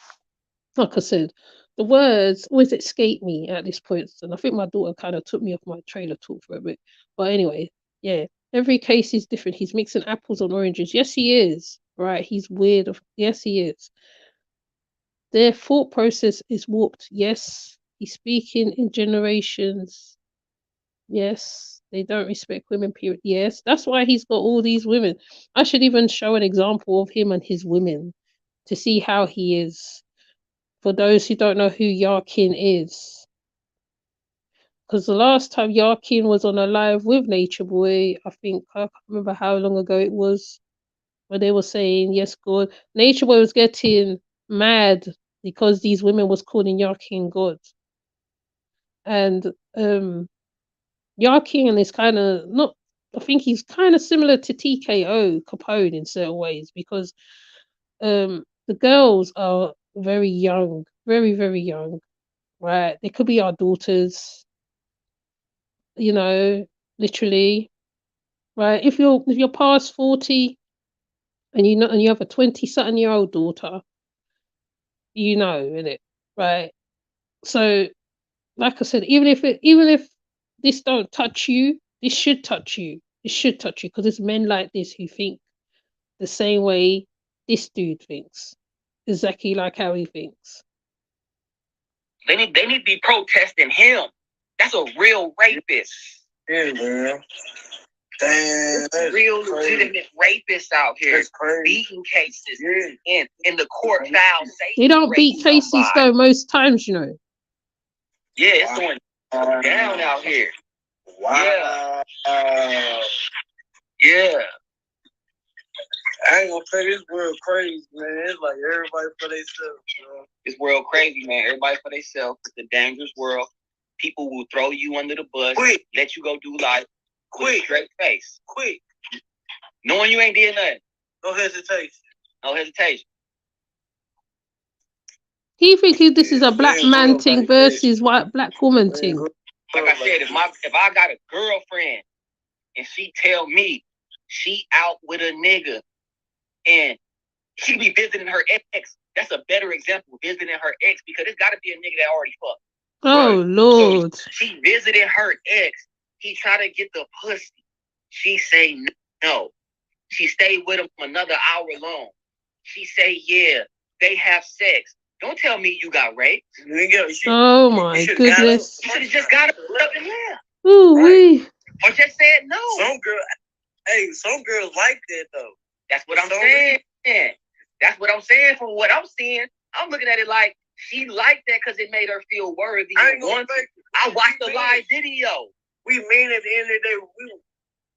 like I said, the words always escape me at this point, and I think my daughter kind of took me off my trail of talk for a bit. But anyway, yeah, every case is different. He's mixing apples and oranges. Yes, he is. Right? He's weird. Yes, he is. Their thought process is warped. Yes, he's speaking in generations. Yes, they don't respect women. Period. Yes, that's why he's got all these women. I should even show an example of him and his women to see how he is. For those who don't know who Yahken is, because the last time Yahken was on a live with Nature Boy, I think I can't remember how long ago it was, where they were saying, yes, God, Nature Boy was getting mad because these women was calling Yahken God. And Yahken is kind of not, I think he's kind of similar to TKO Capone in certain ways, because the girls are very young, very, very young, right? They could be our daughters, you know, literally, right? If you're past 40 and you know and you have a 20-something-year-old daughter, you know, innit? Right? So, like I said, even if this don't touch you, this should touch you. It should touch you because it's men like this who think the same way this dude thinks, exactly like how he thinks. They need to be protesting him. That's a real rapist. Yeah, man. Damn, There's real legitimate rapists out here. That's crazy. Beating cases in the court file. They don't beat cases though most times, you know. Yeah, it's going down out here. Wow. Yeah. I ain't gonna say this world crazy, man. It's like everybody for themselves, bro. This world crazy, man. Everybody for themselves. It's a dangerous world. People will throw you under the bus, Quick. let you go do life. Quick. Straight face. Quick. Knowing you ain't did nothing. No hesitation. No hesitation. He think this is a black man thing versus white black woman thing. Like I said, if I got a girlfriend and she tell me she out with a nigga and she be visiting her ex, that's a better example of visiting her ex, because it's got to be a nigga that already fucked. Oh, right? Lord. So she visited her ex. He try to get the pussy. She say no. She stayed with him for another hour long. She say, yeah, they have sex. Don't tell me you got raped. Oh my goodness. You should have just got up and left. Ooh, Right. Or just said no. Some girls like that though. That's what I'm saying. That's what I'm saying. From what I'm seeing, I'm looking at it like she liked that because it made her feel worthy. I watched the live video. We mean at the end of the day,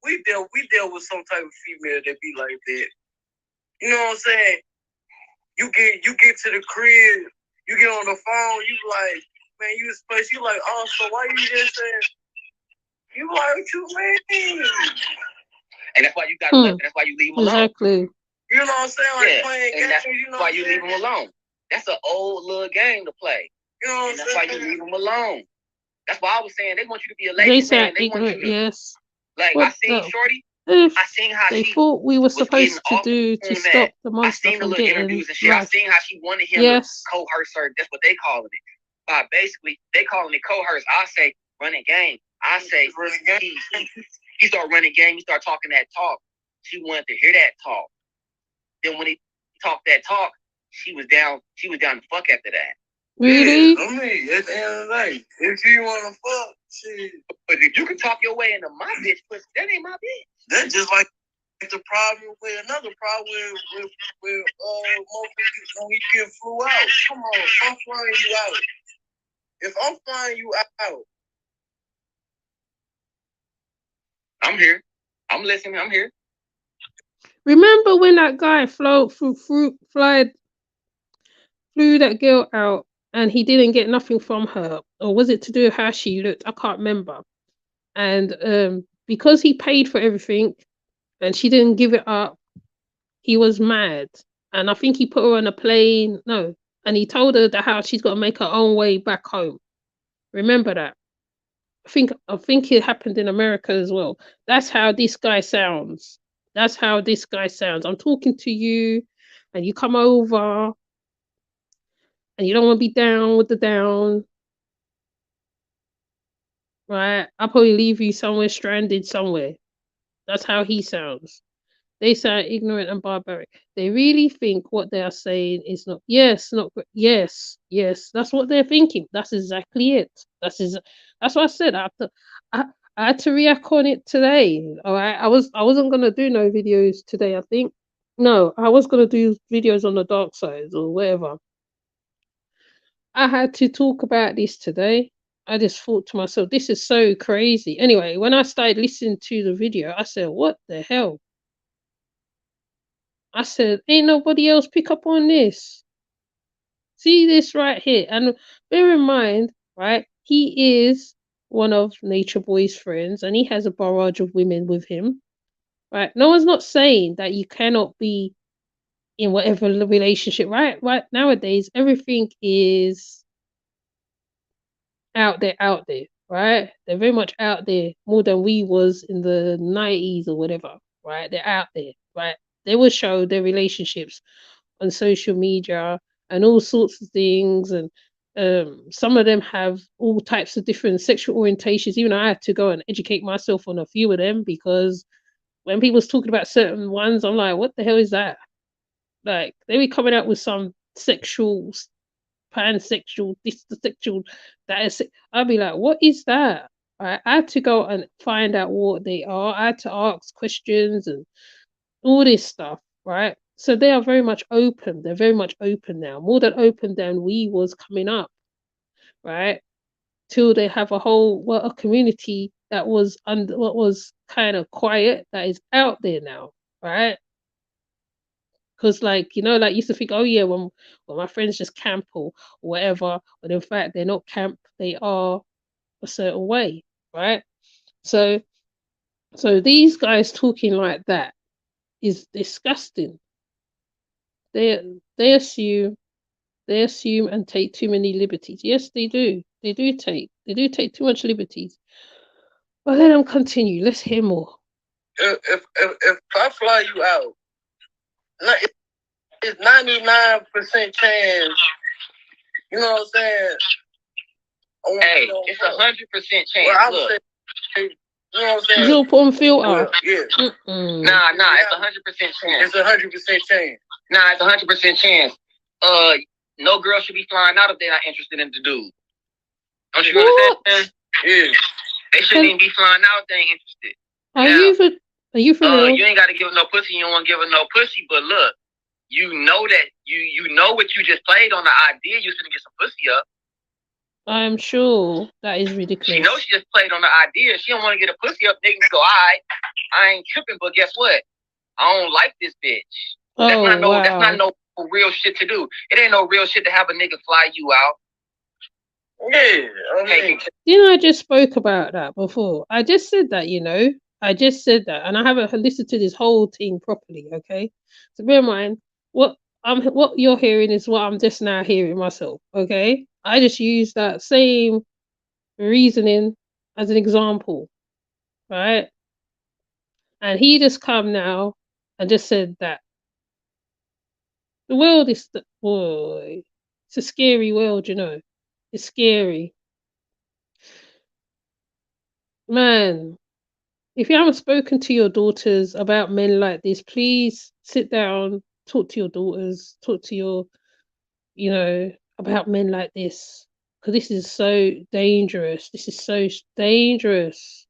we dealt with some type of female that be like that. You know what I'm saying? You get to the crib, you get on the phone, you like, man, you space, you like, oh, so why you just saying? You like, what you mean? And that's why you gotta that's why you leave them alone. Exactly. You know what I'm saying? Like playing and games, that's you know why you leave them alone. That's an old little game to play. You know what I'm saying? That's why you leave them alone. That's why I was saying they want you to be a lady. They said They want you to, yes. Like What I seen Shorty. If I seen how they she thought we were supposed to off do to stop the I monster seen the from little getting interviews and shit. I life. seen how she wanted him to coerce her. That's what they calling it. Basically, they calling it coerce. I say running game. I say he start running game. He start talking that talk. She wanted to hear that talk. Then when he talked that talk, she was down. She was down to fuck after that. Really? Yeah, I mean, at the end of the day, if you want to fuck, shit. But if you can talk your way into my bitch, but that ain't my bitch. That's just like the problem with another problem with when you get flew out. Come on, I'm flying you out. If I'm flying you out, I'm here. I'm listening. I'm here. Remember when that guy flew that girl out and he didn't get nothing from her, or was it to do with how she looked? I can't remember. And because he paid for everything and she didn't give it up, he was mad. And I think he put her on a plane. No, and he told her how she's got to make her own way back home. Remember that? I think it happened in America as well. That's how this guy sounds. That's how this guy sounds. I'm talking to you, and you come over, and you don't want to be down with the down, right? I'll probably leave you somewhere stranded somewhere. That's how he sounds. They sound ignorant and barbaric. They really think what they are saying is not yes. That's what they're thinking. That's exactly it. That's what I said. I, I had to react on it today. All right. I wasn't gonna do no videos today. I think no. I was gonna do videos on the dark side or whatever. I had to talk about this today. I just thought to myself, this is so crazy. Anyway, when I started listening to the video, I said, what the hell? I said, ain't nobody else pick up on this. See this right here. And bear in mind, right, he is one of Nature Boy's friends and he has a barrage of women with him. Right? No one's not saying that you cannot be in whatever relationship, right? Right nowadays, everything is out there, right? They're very much out there more than we was in the 90s or whatever, right? They're out there, right? They will show their relationships on social media and all sorts of things, and some of them have all types of different sexual orientations. Even I had to go and educate myself on a few of them, because when people was talking about certain ones, I'm like, what the hell is that? Like, they be coming out with some sexual, pansexual, this the sexual, that is. I'll be like, what is that? I had to go and find out what they are. I had to ask questions and all this stuff, right? So they are very much open. They're very much open now, more than open than we was coming up, right? Till they have a community that was under what was kind of quiet, that is out there now, right? Because like used to think, oh yeah, when my friends just camp or whatever, but in fact they're not camp, they are a certain way, right? So so these guys talking like that is disgusting. They assume and take too many liberties. Yes, they do. They do take too much liberties. But let them continue. Let's hear more. If I fly you out, it's 99% chance. You know what I'm saying? Hey, it's 100% chance. Well, Look. You know what I'm saying? 0.filter. Yeah. Nah, it's 100% chance. It's 100% chance. Nah, it's 100% chance. No girl should be flying out if they're not interested in the dude. Don't you understand? Yeah. They shouldn't even be flying out if they ain't interested. Are you for real? You ain't got to give her no pussy. You don't want to give her no pussy. But look, you know that you know what you just played on the idea. You shouldn't get some pussy up. I'm sure that is ridiculous. She knows she just played on the idea. She don't want to get a pussy up. Niggas go, all right, I ain't tripping, but guess what? I don't like this bitch. That's not no real shit to do. It ain't no real shit to have a nigga fly you out. Yeah. I just spoke about that before. I just said that, I just said that, and I haven't listened to this whole thing properly. Okay, so bear in mind what you're hearing is what I'm just now hearing myself. Okay, I just use that same reasoning as an example, right? And he just come now and just said that the world is boy, it's a scary world, It's scary, man. If you haven't spoken to your daughters about men like this, please sit down, talk to your daughters, talk to your, about men like this. Because this is so dangerous. This is so dangerous.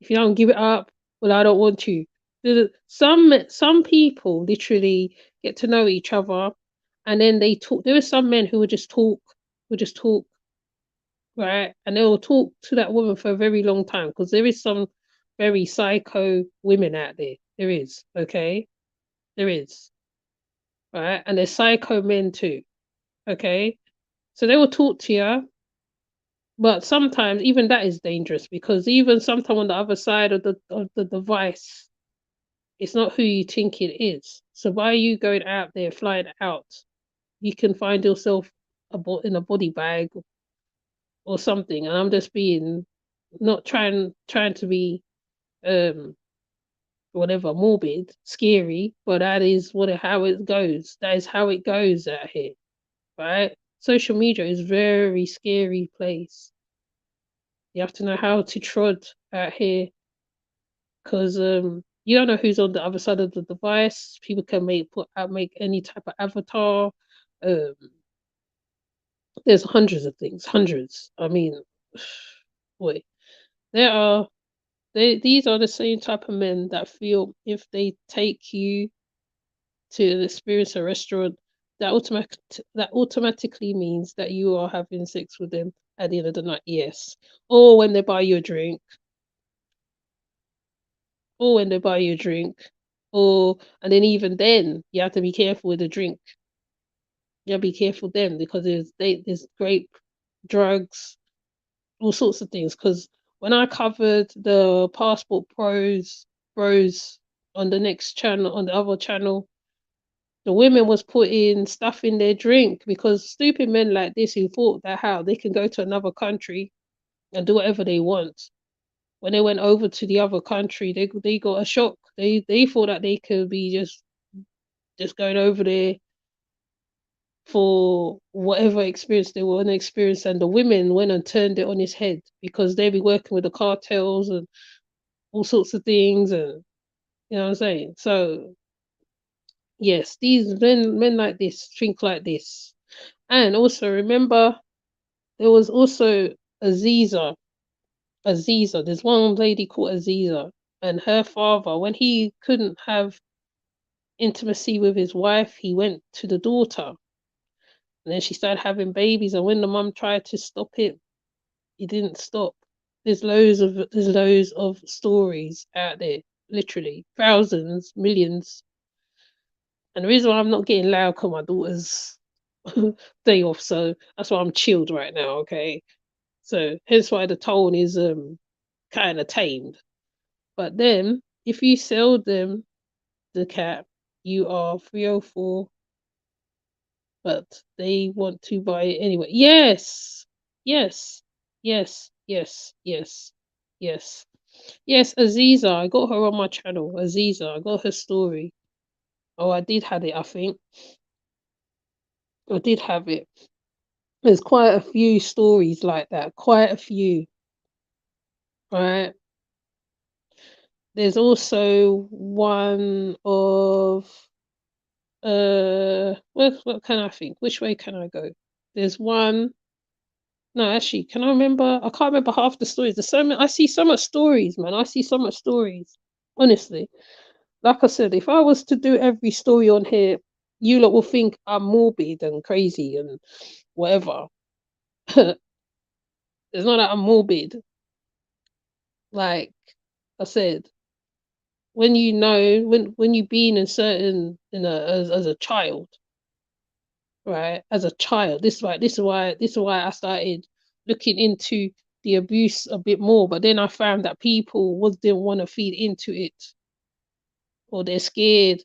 If you don't give it up, well, I don't want you. Some people literally get to know each other, and then they talk. There are some men who would just talk, right? And they will talk to that woman for a very long time, because there is some very psycho women out there. There is, okay? There is, right? And there's psycho men too, okay? So they will talk to you, but sometimes even that is dangerous, because even sometimes on the other side of the device, it's not who you think it is. So why are you going out there, flying out? You can find yourself in a body bag or something. And I'm just being not trying to be whatever morbid, scary, but that is how it goes. That is how it goes out here. right? Social media is very scary place. You have to know how to trod out here, because you don't know who's on the other side of the device. People can make any type of avatar. Um, there's hundreds of things, hundreds. I mean, boy, there are these are the same type of men that feel if they take you to experience a restaurant, that automatically means that you are having sex with them at the end of the night. Yes, or when they buy you a drink, or when they buy you a drink, or and then even then you have to be careful with the drink. You have to be careful then because there's grape, drugs, all sorts of things. Because when I covered the passport bros on the next channel, on the other channel, the women was putting stuff in their drink because stupid men like this who thought that how they can go to another country and do whatever they want. When they went over to the other country, they got a shock. They thought that they could be just going over there for whatever experience they want to experience, and the women went and turned it on his head because they be working with the cartels and all sorts of things, and you know what I'm saying. So yes, these men like this think like this. And also remember, there was also Aziza. Aziza. There's one lady called Aziza, and her father, when he couldn't have intimacy with his wife, he went to the daughter, and then she started having babies. And when the mum tried to stop it, he didn't stop. There's loads of stories out there, literally thousands, millions. And the reason why I'm not getting loud because my daughter's day off, so that's why I'm chilled right now. Okay, so hence why the tone is kind of tamed. But then if you sell them the cat, you are 304, but they want to buy it anyway. Yes, yes, yes, yes, yes, yes, yes. Aziza, I got her on my channel. Aziza, I got her story. Oh, I did have it. I think I did have it. There's quite a few stories like that. Quite a few, right? There's also one of what can I think? Which way can I go? There's one. No, actually, can I remember? I can't remember half the stories. There's so many. I see so much stories, man. I see so much stories. Honestly, like I said, if I was to do every story on here, you lot will think I'm morbid and crazy and whatever. It's not that I'm morbid. Like I said, when you know, when you been in certain, as a child, right? As a child, this is why I started looking into the abuse a bit more. But then I found that people didn't want to feed into it, or they're scared.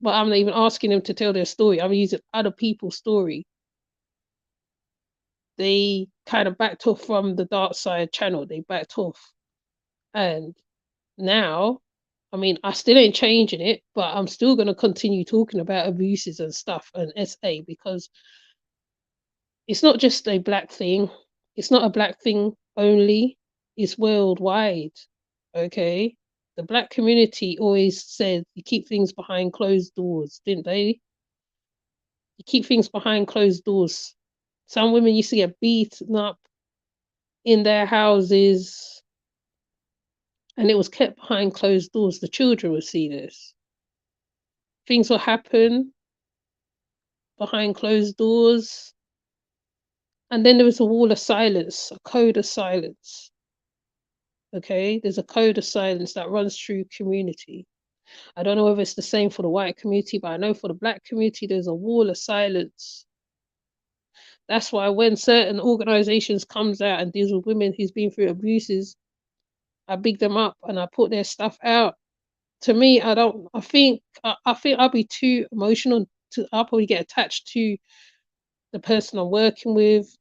But I'm not even asking them to tell their story. I'm using other people's story. They kind of backed off from the dark side channel. They backed off, and now, I mean, I still ain't changing it, but I'm still gonna continue talking about abuses and stuff and SA because it's not just a black thing. It's not a black thing only. It's worldwide. Okay. The black community always said you keep things behind closed doors, didn't they? You keep things behind closed doors. Some women used to get beaten up in their houses and it was kept behind closed doors. The children would see this. Things will happen behind closed doors. And then there was a wall of silence, a code of silence. Okay, there's a code of silence that runs through community. I don't know whether it's the same for the white community, but I know for the black community, there's a wall of silence. That's why when certain organizations comes out and deals with women who's been through abuses, I big them up and I put their stuff out. To me, I don't. I think I'll be too emotional. I'll probably get attached to the person I'm working with.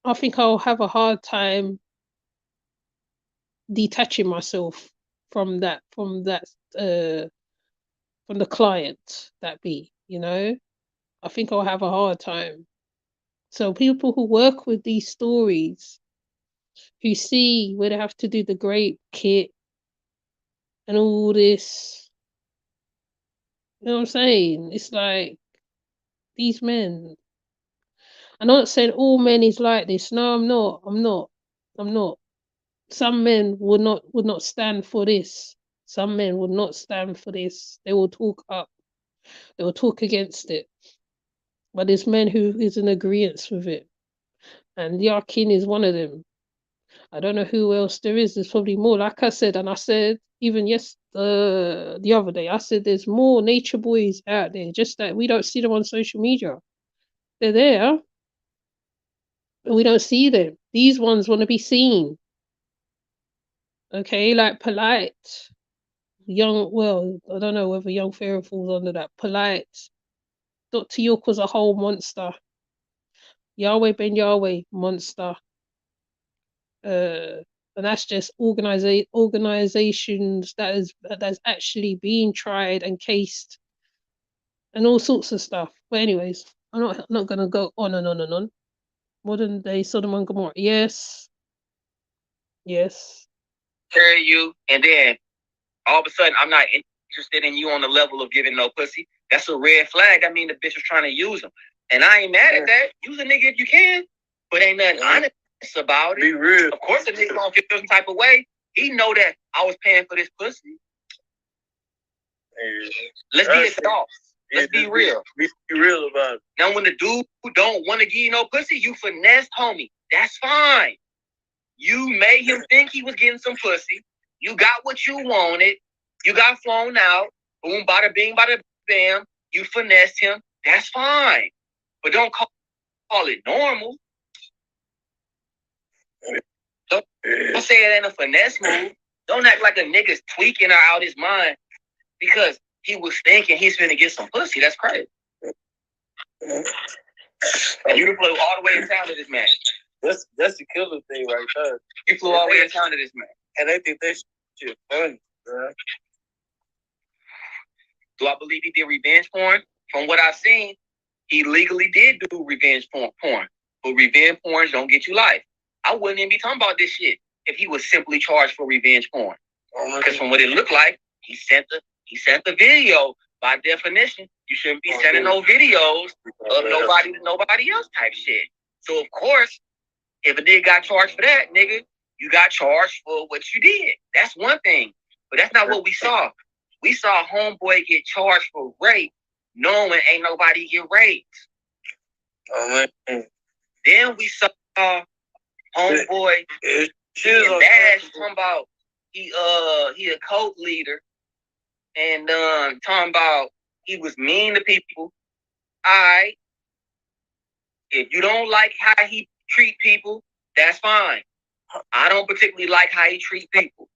I think I'll have a hard time detaching myself from that from the client that be, you know. I think I'll have a hard time. So people who work with these stories, who see where they have to do the grape kit and all this, you know what I'm saying? It's like these men. I'm not saying all men is like this. No, I'm not. I'm not. I'm not. Some men would not stand for this. Some men would not stand for this. They will talk up. They will talk against it. But there's men who is in agreement with it. And Yahken is one of them. I don't know who else there is. There's probably more. Like I said, and I said even the other day, I said there's more nature boys out there. Just that we don't see them on social media. They're there, but we don't see them. These ones want to be seen. Okay, like polite, young. Well, I don't know whether young Pharaoh falls under that. Polite. Dr. York was a whole monster. Yahweh Ben Yahweh monster. And that's just organizations that's actually being tried and cased and all sorts of stuff. But anyways, I'm not gonna go on and on and on. Modern day Sodom and Gomorrah. Yes. Yes. Carry you, and then all of a sudden I'm not interested in you on the level of giving no pussy. That's a red flag. I mean, the bitch was trying to use him, and I ain't mad at that. Use a nigga if you can, but ain't nothing honest about it. Be real. Of course, the nigga gonna feel some type of way. He know that I was paying for this pussy. Let's be adults. Let's be real. Be real about it. Now, when the dude who don't want to give you no pussy, you finessed homie. That's fine. You made him think he was getting some pussy. You got what you wanted. You got flown out. Boom, bada bing, bada bam. You finessed him. That's fine. But don't call it normal. Don't say it ain't a finesse move. Don't act like a nigga's tweaking or out his mind because he was thinking he's finna get some pussy. That's crazy. And you flew all the way in town to this man. That's the killer thing right there. You flew all the way in town to this man. And they think that shit funny, bro. Do I believe he did revenge porn? From what I've seen, he legally did do revenge porn. But revenge porn don't get you life. I wouldn't even be talking about this shit if he was simply charged for revenge porn. Because from what it looked like, he sent the video. By definition, you shouldn't be sending no videos of nobody to nobody else type shit. So of course, if a nigga got charged for that, nigga, you got charged for what you did. That's one thing. But that's not what we saw. We saw homeboy get charged for rape, knowing ain't nobody get raped. Then we saw homeboy getting bashed, talking about he a cult leader, and talking about he was mean to people. Alright. If you don't like how he treat people, that's fine. I don't particularly like how he treat people.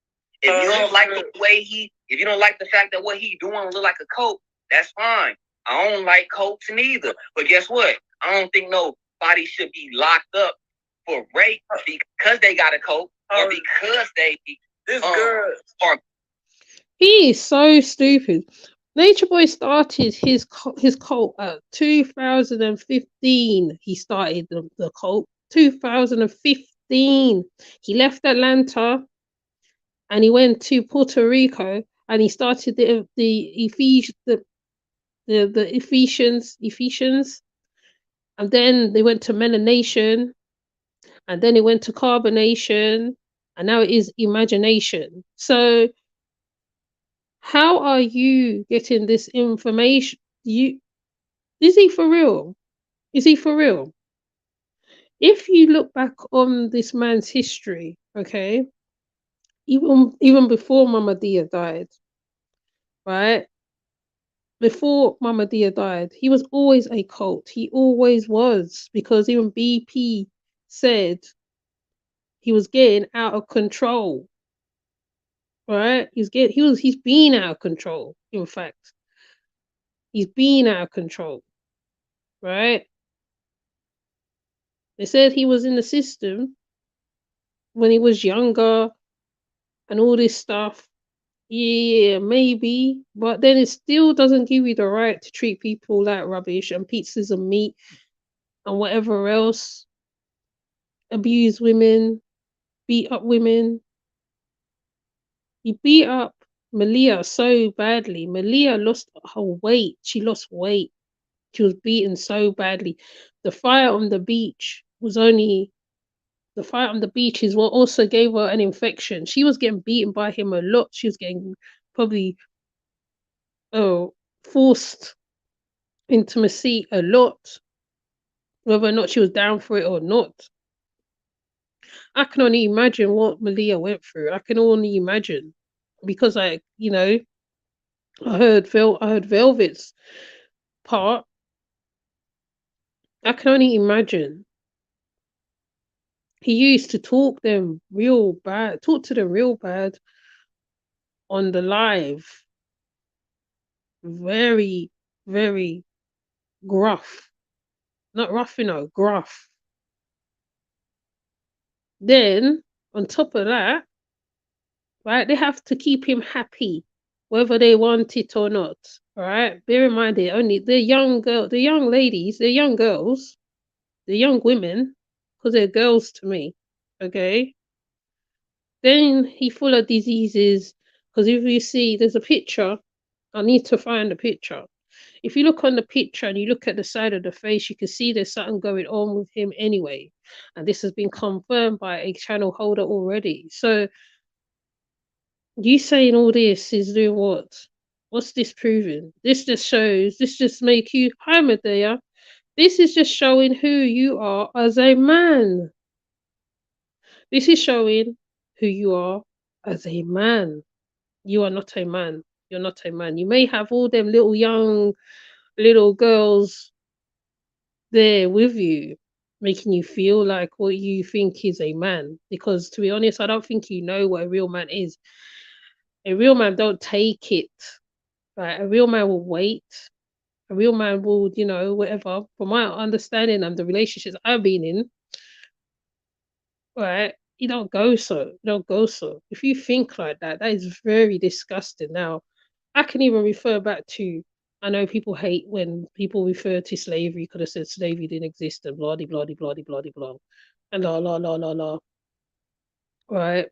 If you don't like the way if you don't like the fact that what he doing look like a cult, that's fine. I don't like cults neither. But guess what? I don't think nobody should be locked up for rape because they got a cult or because they are. He is so stupid. Nature Boy started his cult at 2015. He started the cult 2015. He left Atlanta and he went to Puerto Rico and he started the Ephesians, and then they went to Melanation, and then it went to Carbonation, and now it is Imagination. So how are you getting this information? Is he for real? Is he for real? If you look back on this man's history, okay, even before Mama Dia died, right? Before Mama Dia died, he was always a cult. He always was, because even BP said he was getting out of control. Right? He's been out of control, in fact. He's been out of control. Right? They said he was in the system when he was younger and all this stuff. Yeah, maybe, but then it still doesn't give you the right to treat people like rubbish and pizzas and meat and whatever else. Abuse women, beat up women. He beat up Malia so badly. Malia lost her weight. She lost weight. She was beaten so badly. The fire on the beach was only the fight on the beach is what also gave her an infection. She was getting beaten by him a lot. She was getting probably forced intimacy a lot, whether or not she was down for it or not. I can only imagine what Malia went through. I can only imagine because I heard Velvet's part. I can only imagine. He used to talk to them real bad on the live. Very, very gruff. Not rough, gruff. Then, on top of that, right, they have to keep him happy, whether they want it or not. Right? Bear in mind they're the young ladies, they're young girls, they're young women, because they're girls to me. Okay? Then he full of diseases. Because if you see there's a picture, I need to find the picture. If you look on the picture and you look at the side of the face, you can see there's something going on with him anyway. And this has been confirmed by a channel holder already. So you saying all this is doing what? What's this proving? This just make you, hi Medea. This is just showing who you are as a man. This is showing who you are as a man. You are not a man. You're not a man. You may have all them little girls there with you, making you feel like what you think is a man. Because to be honest, I don't think you know what a real man is. A real man don't take it. Right? A real man will wait. A real man will, whatever. From my understanding and the relationships I've been in, right? You don't go so. You don't go so. If you think like that, that is very disgusting. Now, I can even refer back to. I know people hate when people refer to slavery. Could have said slavery didn't exist and blah de blah de blah de blah de blah and la la la la la. Right.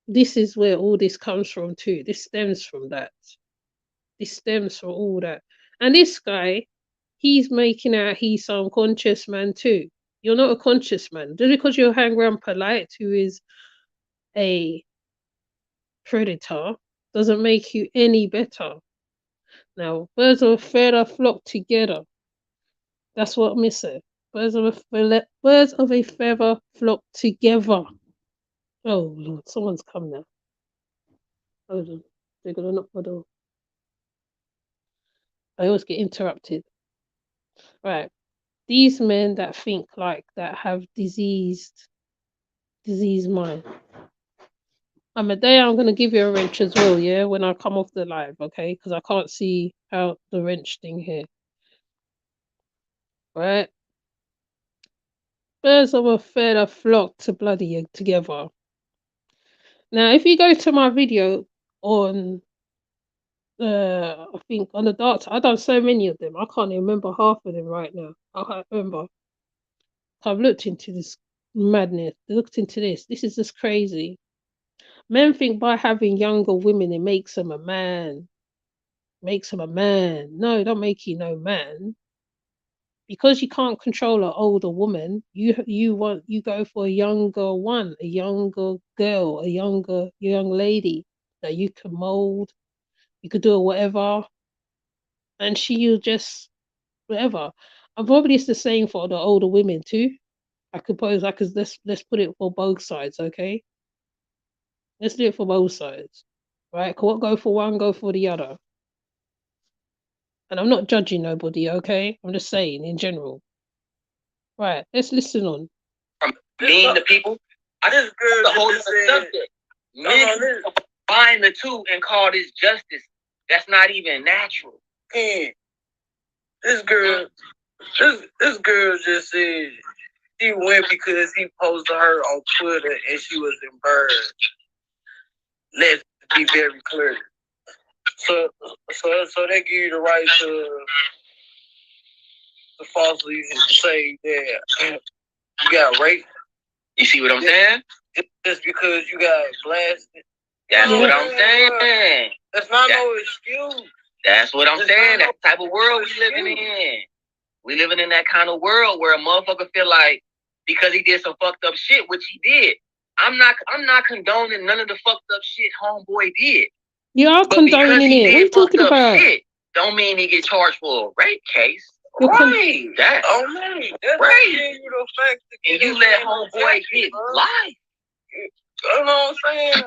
This is where all this comes from too. This stems from that. This stems from all that. And this guy, he's making out he's some conscious man too. You're not a conscious man. Just because you hang around polite, who is a predator, doesn't make you any better. Now, birds of a feather flock together. That's what I'm missing. Birds of a feather flock together. Oh Lord, someone's come now. Hold on. They're gonna knock my door. I always get interrupted. Right. These men that think like that have diseased mind. And Medea, I'm gonna give you a wrench as well, yeah, when I come off the live, okay? Because I can't see how the wrench thing here. Right? Birds of a feather flock to bloody together. Now, if you go to my video on I think on the dark side, I've done so many of them. I can't even remember half of them right now. I can't remember. I've looked into this madness. Looked into this. This is just crazy. Men think by having younger women it makes them a man. Makes them a man. No, it don't make you no man. Because you can't control an older woman, you go for a younger one, a younger girl, a young lady that you can mold, you could do whatever, and she'll just whatever. And probably it's the same for the older women too. Let's put it for both sides, okay? Let's do it for both sides. Right? What go for one, go for the other. And I'm not judging nobody, okay? I'm just saying in general. Right, let's listen on. From being the people, I just the whole subject. Men combine the two and call this justice. That's not even natural. Yeah. This girl just said she went because he posted her on Twitter and she was embarrassed. Lesbian. be very clear. So they give you the right to falsely say that you got raped. You see what I'm saying? Just because you got blasted. That's what I'm saying. That's not no excuse. That's what I'm saying. That type of world we living in. We living in that kind of world where a motherfucker feel like because he did some fucked up shit, which he did. I'm not condoning none of the fucked up shit homeboy did. You are condoning it. What are you talking about? Shit, don't mean he get charged for a rape case. You're right. That. Oh man. That's right. And you let homeboy get life. You know what I'm saying?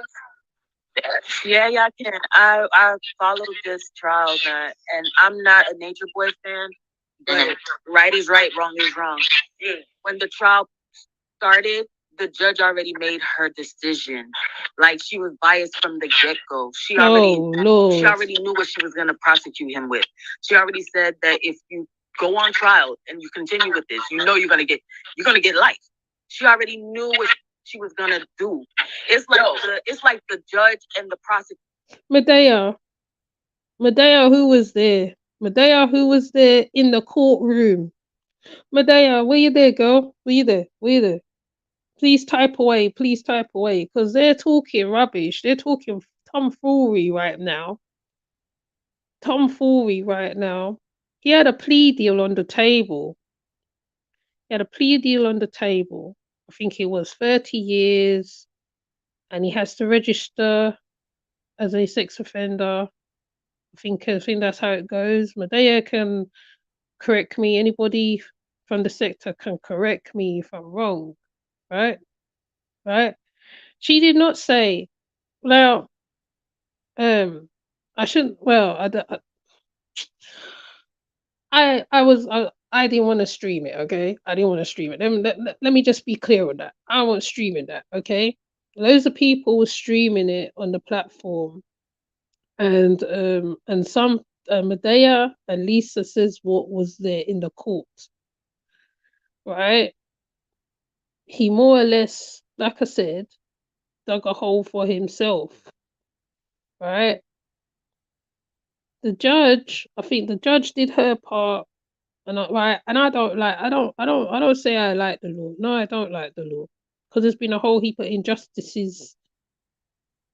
Yeah, Yahken. I followed this trial, man, and I'm not a Nature Boy fan, but right is right, wrong is wrong. Yeah. When the trial started, the judge already made her decision. Like she was biased from the get-go. She already knew what she was gonna prosecute him with. She already said that if you go on trial and you continue with this, you know you're gonna get life. She already knew what she was gonna do. It's like the judge and the prosecutor. Medea, who was there? Medea, who was there in the courtroom? Medea, were you there, girl? Were you there? Please type away, because they're talking rubbish. They're talking tomfoolery right now. He had a plea deal on the table. I think it was 30 years, and he has to register as a sex offender. I think that's how it goes. Medea can correct me. Anybody from the sector can correct me if I'm wrong. Right? She did not say. Now, I shouldn't. Well, I didn't want to stream it. Okay, I didn't want to stream it. Let me just be clear on that. I wasn't streaming that. Okay, loads of people were streaming it on the platform, and some Medea and Lisa says what was there in the court. Right? He more or less, like I said, dug a hole for himself. Right? I think the judge did her part, and I don't say I like the law. No, I don't like the law, because there's been a whole heap of injustices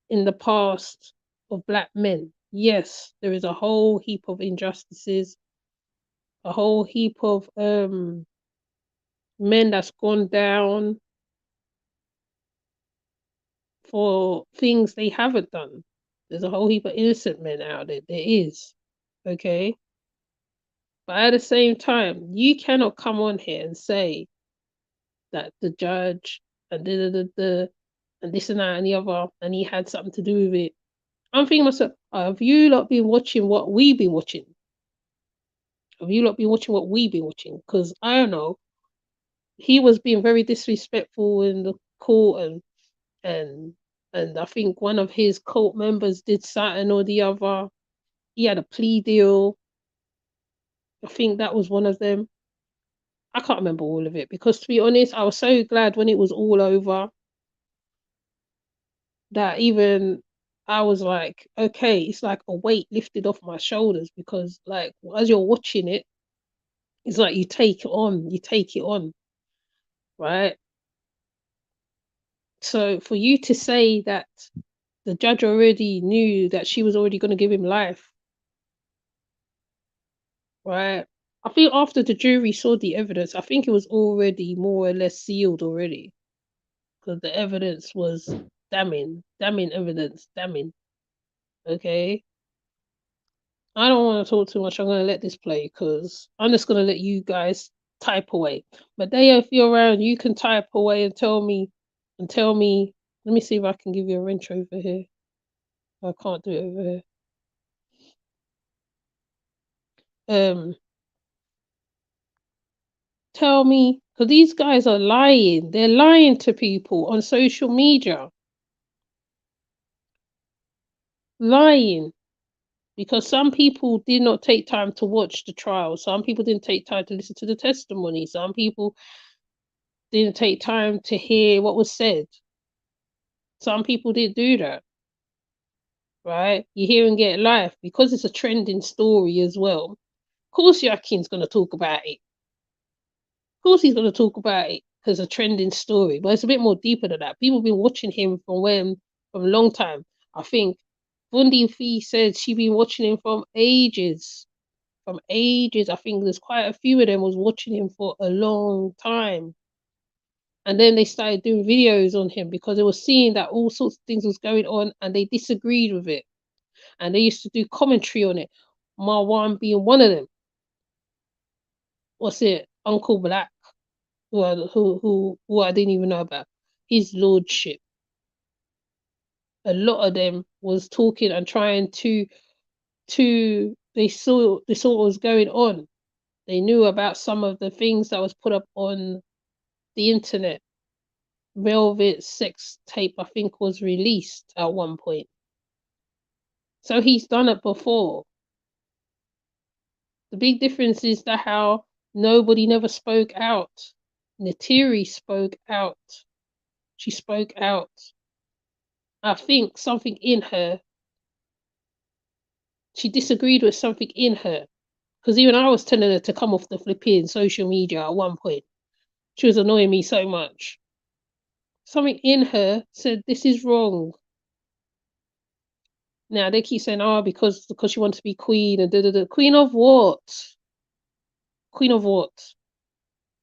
in the past of black men. Yes, there is a whole heap of injustices, a whole heap of men that's gone down for things they haven't done. There's a whole heap of innocent men out there. There is. Okay? But at the same time, you cannot come on here and say that the judge and and this and that and the other, and he had something to do with it. I'm thinking to myself, have you lot been watching what we've been watching? Because I don't know, he was being very disrespectful in the court, and I think one of his cult members did something or the other. He had a plea deal. I think that was one of them. I can't remember all of it, because to be honest, I was so glad when it was all over that even I was like, okay, it's like a weight lifted off my shoulders, because like as you're watching it, it's like you take it on, right? So for you to say that the judge already knew that she was already going to give him life, right? I think after the jury saw the evidence, I think it was already more or less sealed already, because the evidence was damning evidence, damning. Okay. I don't want to talk too much. I'm going to let this play, because I'm just going to let you guys type away. But Daya, if you're around, you can type away and tell me. Let me see if I can give you a wrench over here. I can't do it over here. Tell me, because these guys are lying. They're lying to people on social media. Lying. Because some people did not take time to watch the trial. Some people didn't take time to listen to the testimony. Some people didn't take time to hear what was said. Some people didn't do that. right? You hear him get life because it's a trending story as well. Of course, Yahken's going to talk about it. Of course, he's going to talk about it because it's a trending story, but it's a bit more deeper than that. People have been watching him from a long time. I think Bundi Fee said she'd been watching him from ages. From ages. I think there's quite a few of them was watching him for a long time. And then they started doing videos on him because they were seeing that all sorts of things was going on and they disagreed with it. And they used to do commentary on it. Marwan being one of them. What's it? Uncle Black, who I didn't even know about. His lordship. A lot of them was talking and trying to they saw what was going on. They knew about some of the things that was put up on the internet. Velvet sex tape, I think, was released at one point. So he's done it before. The big difference is that how nobody never spoke out. Natiri spoke out. She spoke out. I think something in her, she disagreed with something in her. Because even I was telling her to come off the flipping social media at one point. She was annoying me so much. Something in her said, this is wrong. Now they keep saying, because she wants to be queen and da. Queen of what? Queen of what?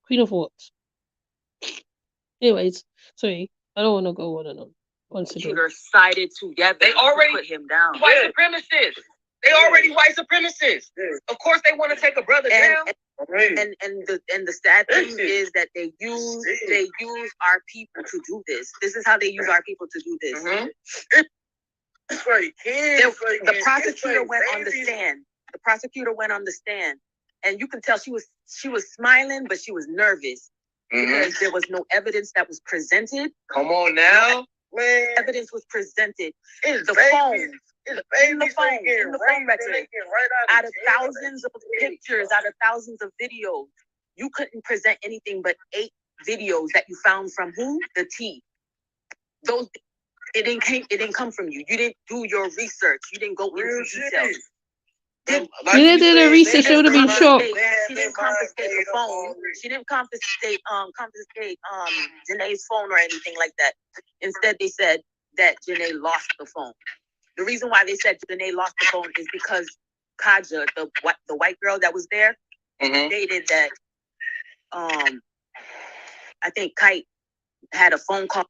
Queen of what? Anyways, sorry, I don't want to go on and on. Once again, sided together. They already put him down. White supremacists. They already white supremacists. Of course, they want to take a brother down. And the sad thing is that they use our people to do this. This is how they use our people to do this. Mm-hmm. The prosecutor went on the stand. The prosecutor went on the stand, and you can tell she was smiling, but she was nervous because there was no evidence that was presented. Come on now, man. Evidence was presented. The phone record. Out of thousands of pictures, out of thousands of videos, you couldn't present anything but 8 videos that you found from who? The T. Those. It didn't come from you. You didn't do your research. You didn't go into details. You didn't do the research. She would have been shocked. She didn't confiscate the phone. She didn't confiscate Janae's phone or anything like that. Instead, they said that Janae lost the phone. The reason why they said Janae lost the phone is because Kaja, the white girl that was there, stated that I think Kite had a phone call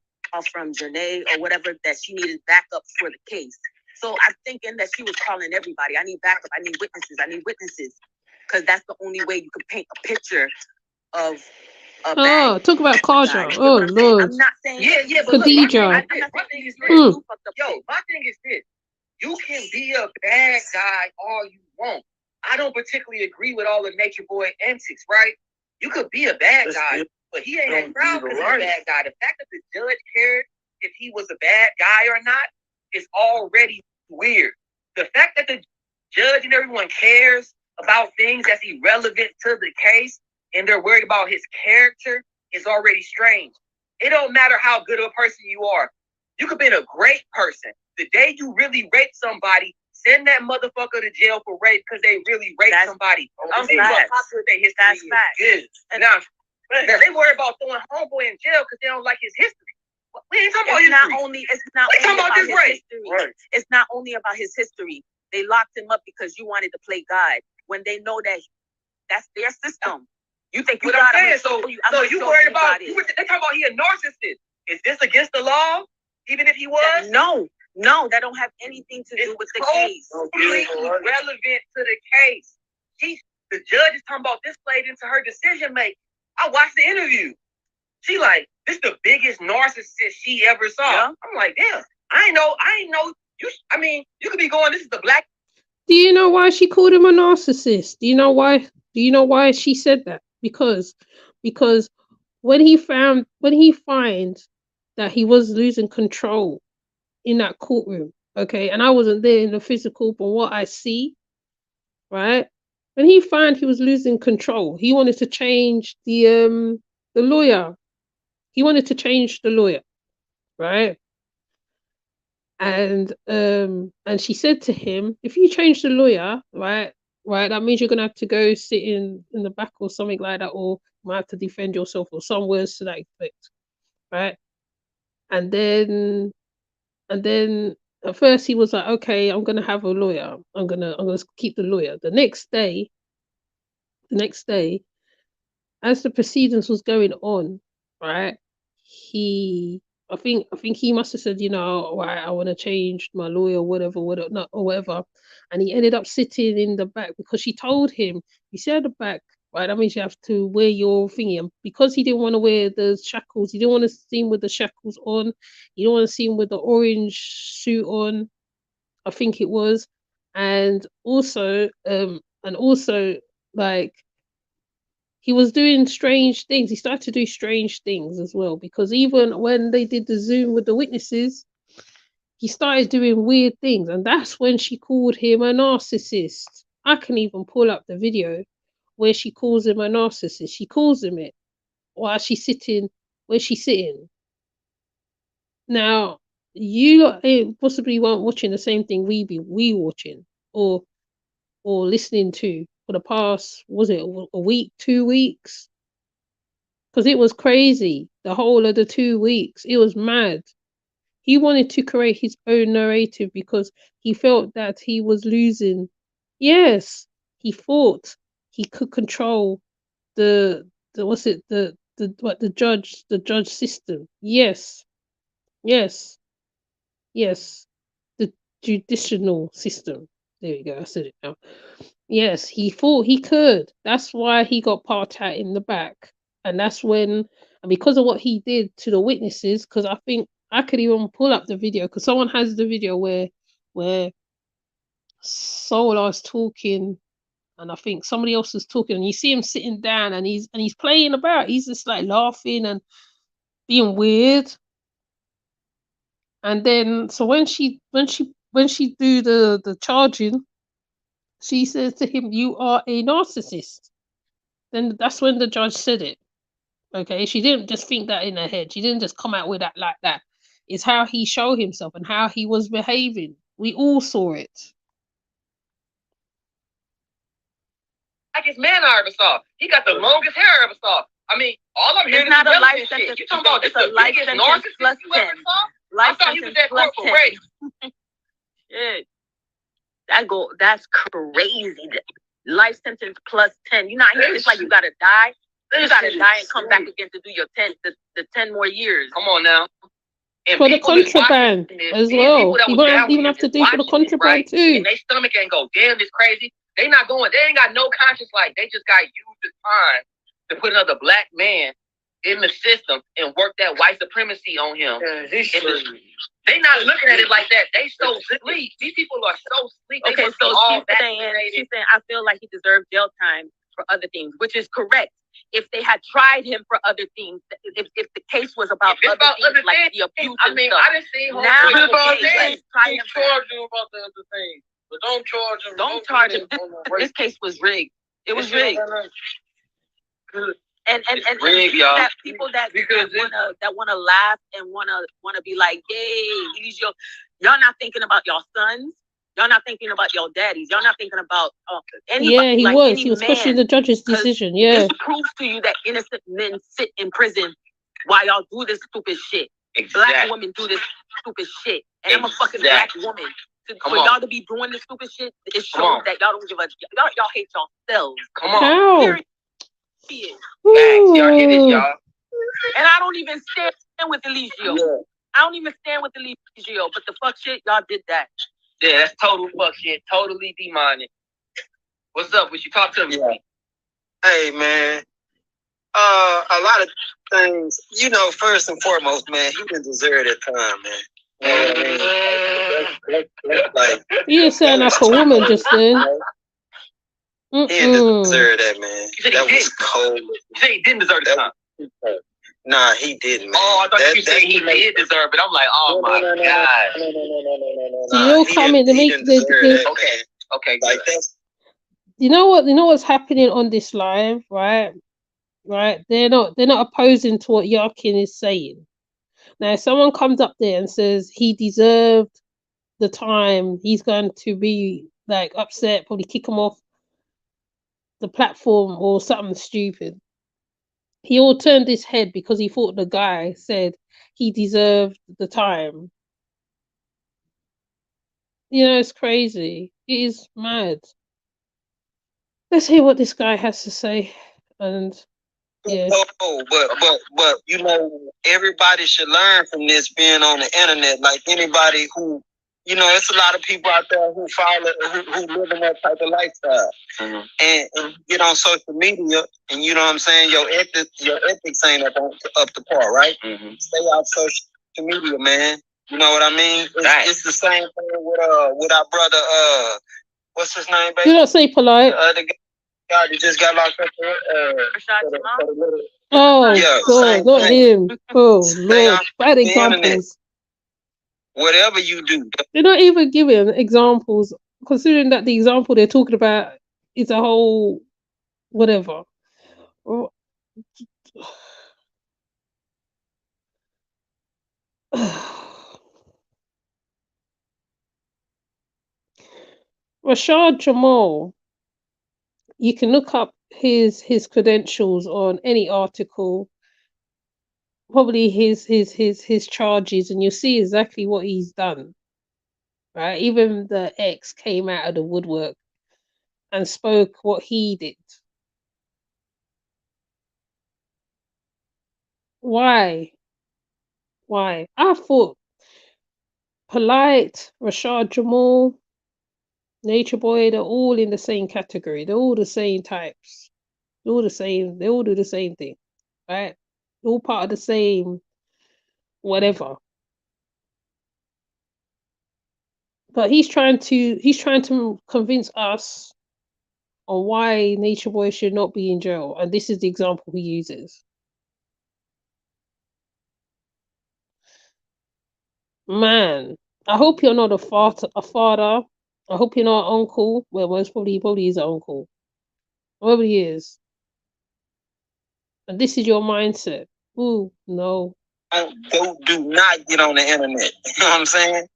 from Janae or whatever that she needed backup for the case. So I'm thinking that she was calling everybody. I need backup. I need witnesses. Because that's the only way you can paint a picture of a bad. Talk about Kaja. Oh, Lord. I'm not saying... Yeah, but Khadija. My thing is this. You can be a bad guy all you want. I don't particularly agree with all the Nature Boy antics, right? You could be a bad guy, but he ain't proud because he's a bad guy. The fact that the judge cared if he was a bad guy or not is already weird. The fact that the judge and everyone cares about things that's irrelevant to the case and they're worried about his character is already strange. It don't matter how good of a person you are. You could be a great person. The day you really rape somebody, send that motherfucker to jail for rape because they really raped somebody. I'm saying how popular their history is. Good. Now they worry about throwing homeboy in jail because they don't like his history. We ain't talking about history. It's not only about his history. Right. It's not only about his history. They locked him up because you wanted to play God when they know that that's their system. You think you got him? So you worried about? They talking about he a narcissist. Is this against the law? Even if he was? No, that don't have anything to do with the case. Completely relevant to the case. The judge is talking about this played into her decision making. I watched the interview. She like, this is the biggest narcissist she ever saw. Yeah. I'm like, damn, I ain't know. You could be going, this is the black. Do you know why she called him a narcissist? Do you know why? Do you know why she said that? Because when he finds that he was losing control in that courtroom, okay, and I wasn't there in the physical, but what I see, right? When he found he was losing control, he wanted to change the lawyer. He wanted to change the lawyer, right? And she said to him, if you change the lawyer, right, that means you're gonna have to go sit in the back or something like that, or you might have to defend yourself or some words to that effect, right? And then at first he was like, okay, I'm gonna have a lawyer. I'm gonna keep the lawyer. The next day, as the proceedings was going on, right, he I think he must have said, right, I want to change my lawyer, whatever, not or whatever, and he ended up sitting in the back because she told him, you sit at the back, right, that means you have to wear your thingy, and because he didn't want to wear the shackles, he didn't want to see him with the shackles on, he didn't want to see him with the orange suit on, I think it was, and also like he was doing strange things. He started to do strange things as well, because even when they did the Zoom with the witnesses, he started doing weird things. And that's when she called him a narcissist. I can even pull up the video where she calls him a narcissist. She calls him it while she's sitting, where she's sitting. Now, you possibly weren't watching the same thing we watching or listening to for the past, was it a week, 2 weeks? Because it was crazy. The whole of the 2 weeks, it was mad. He wanted to create his own narrative because he felt that he was losing. Yes, he thought he could control the what's it the judge system. Yes, yes, yes, the judicial system. There you go. I said it now. Yes, he thought he could. That's why he got parked out in the back. And that's when, and because of what he did to the witnesses, because I think I could even pull up the video, because someone has the video where Solar's talking, and I think somebody else is talking, and you see him sitting down, and he's playing about. He's just like laughing and being weird. And then, so when she do the charging, she says to him, "You are a narcissist." Then that's when the judge said it. Okay, she didn't just think that in her head. She didn't just come out with that like that. It's how he showed himself and how he was behaving. We all saw it. Like his man I ever saw. He got the longest hair I ever saw. I mean, all I'm hearing is not a life sentence. You talking about this the biggest narcissist you ever saw? I thought he was at court for rape. Shit. That's crazy. Life sentence plus 10. You know, it's like you gotta die. You gotta die and come back again to do your 10 more years. Come on now. And for the contraband as well. You won't even have to do for the contraband too. And their stomach ain't go, damn, this crazy. They not going, they ain't got no conscience, like they just got used this time to put another black man in the system and work that white supremacy on him. They not looking at it like that. They so sleep. These people are so sleep. Okay, so she's saying I feel like he deserved jail time for other things, which is correct. If they had tried him for other things, if the case was about other things, like the abuse and stuff. I didn't see him. Now charge him about the other things, but don't charge him. Don't charge him. This case was rigged. It was rigged. And people that wanna laugh and wanna be like, yay, y'all not thinking about y'all sons. Y'all not thinking about your daddies. Y'all not thinking about anybody. Yeah, he was. He was questioning the judge's decision. Yeah. This proves to you that innocent men sit in prison while y'all do this stupid shit. Exactly. Black women do this stupid shit. And I'm a fucking black woman. For y'all to be doing this stupid shit, it shows that y'all don't give a y'all hate yourselves. Come on. How? Y'all hit it, y'all. And I don't even stand with Eligio. Yeah. I don't even stand with Eligio, but the fuck shit, y'all did that. Yeah, that's total fuck shit. Totally demonic. What's up? What you talk to me? Yeah. Hey, man. A lot of things, first and foremost, man, he didn't deserve that time, man. You didn't sound like a woman just then. He didn't deserve that, man. That was cold. You said he didn't deserve the time. Nah, he didn't, man. Oh, I thought you said he did deserve it. I'm like, oh my god. So you're coming to make the okay. Like that's. You know what's happening on this live, right? Right? They're not opposing to what Yahken is saying. Now, if someone comes up there and says he deserved the time, he's going to be like upset, probably kick him off the platform or something stupid. He all turned his head because he thought the guy said he deserved the time. You know, it's crazy. It is mad. Let's hear what this guy has to say. And yeah. Oh, but you know, everybody should learn from this being on the internet. Like anybody who, you know, it's a lot of people out there who follow, who live in that type of lifestyle, and get on social media, and you know what I'm saying. Your ethics ain't up to par, right? Stay off social media, man. You know what I mean? It's the same thing with our brother. What's his name, baby? Do not say polite. The guy that just got locked up. Oh, yeah, God, not him. Oh, Lord. Bad examples. Whatever you do. They're not even giving examples, considering that the example they're talking about is a whole whatever. Rashad Jamal, you can look up his credentials on any article, probably his charges, and you'll see exactly what he's done. Right? Even the ex came out of the woodwork and spoke what he did. Why? I thought Polite, Rashad Jamal, Nature Boy, they're all in the same category. They're all the same types. They're all the same. They all do the same thing, right? They're all part of the same whatever. But he's trying to convince us on why Nature Boy should not be in jail, and this is the example he uses. Man, I hope you're not a father. I hope you're not an uncle. Well, he probably is an uncle. Whoever he is. And this is your mindset. Ooh, no. Do not get on the internet. You know what I'm saying?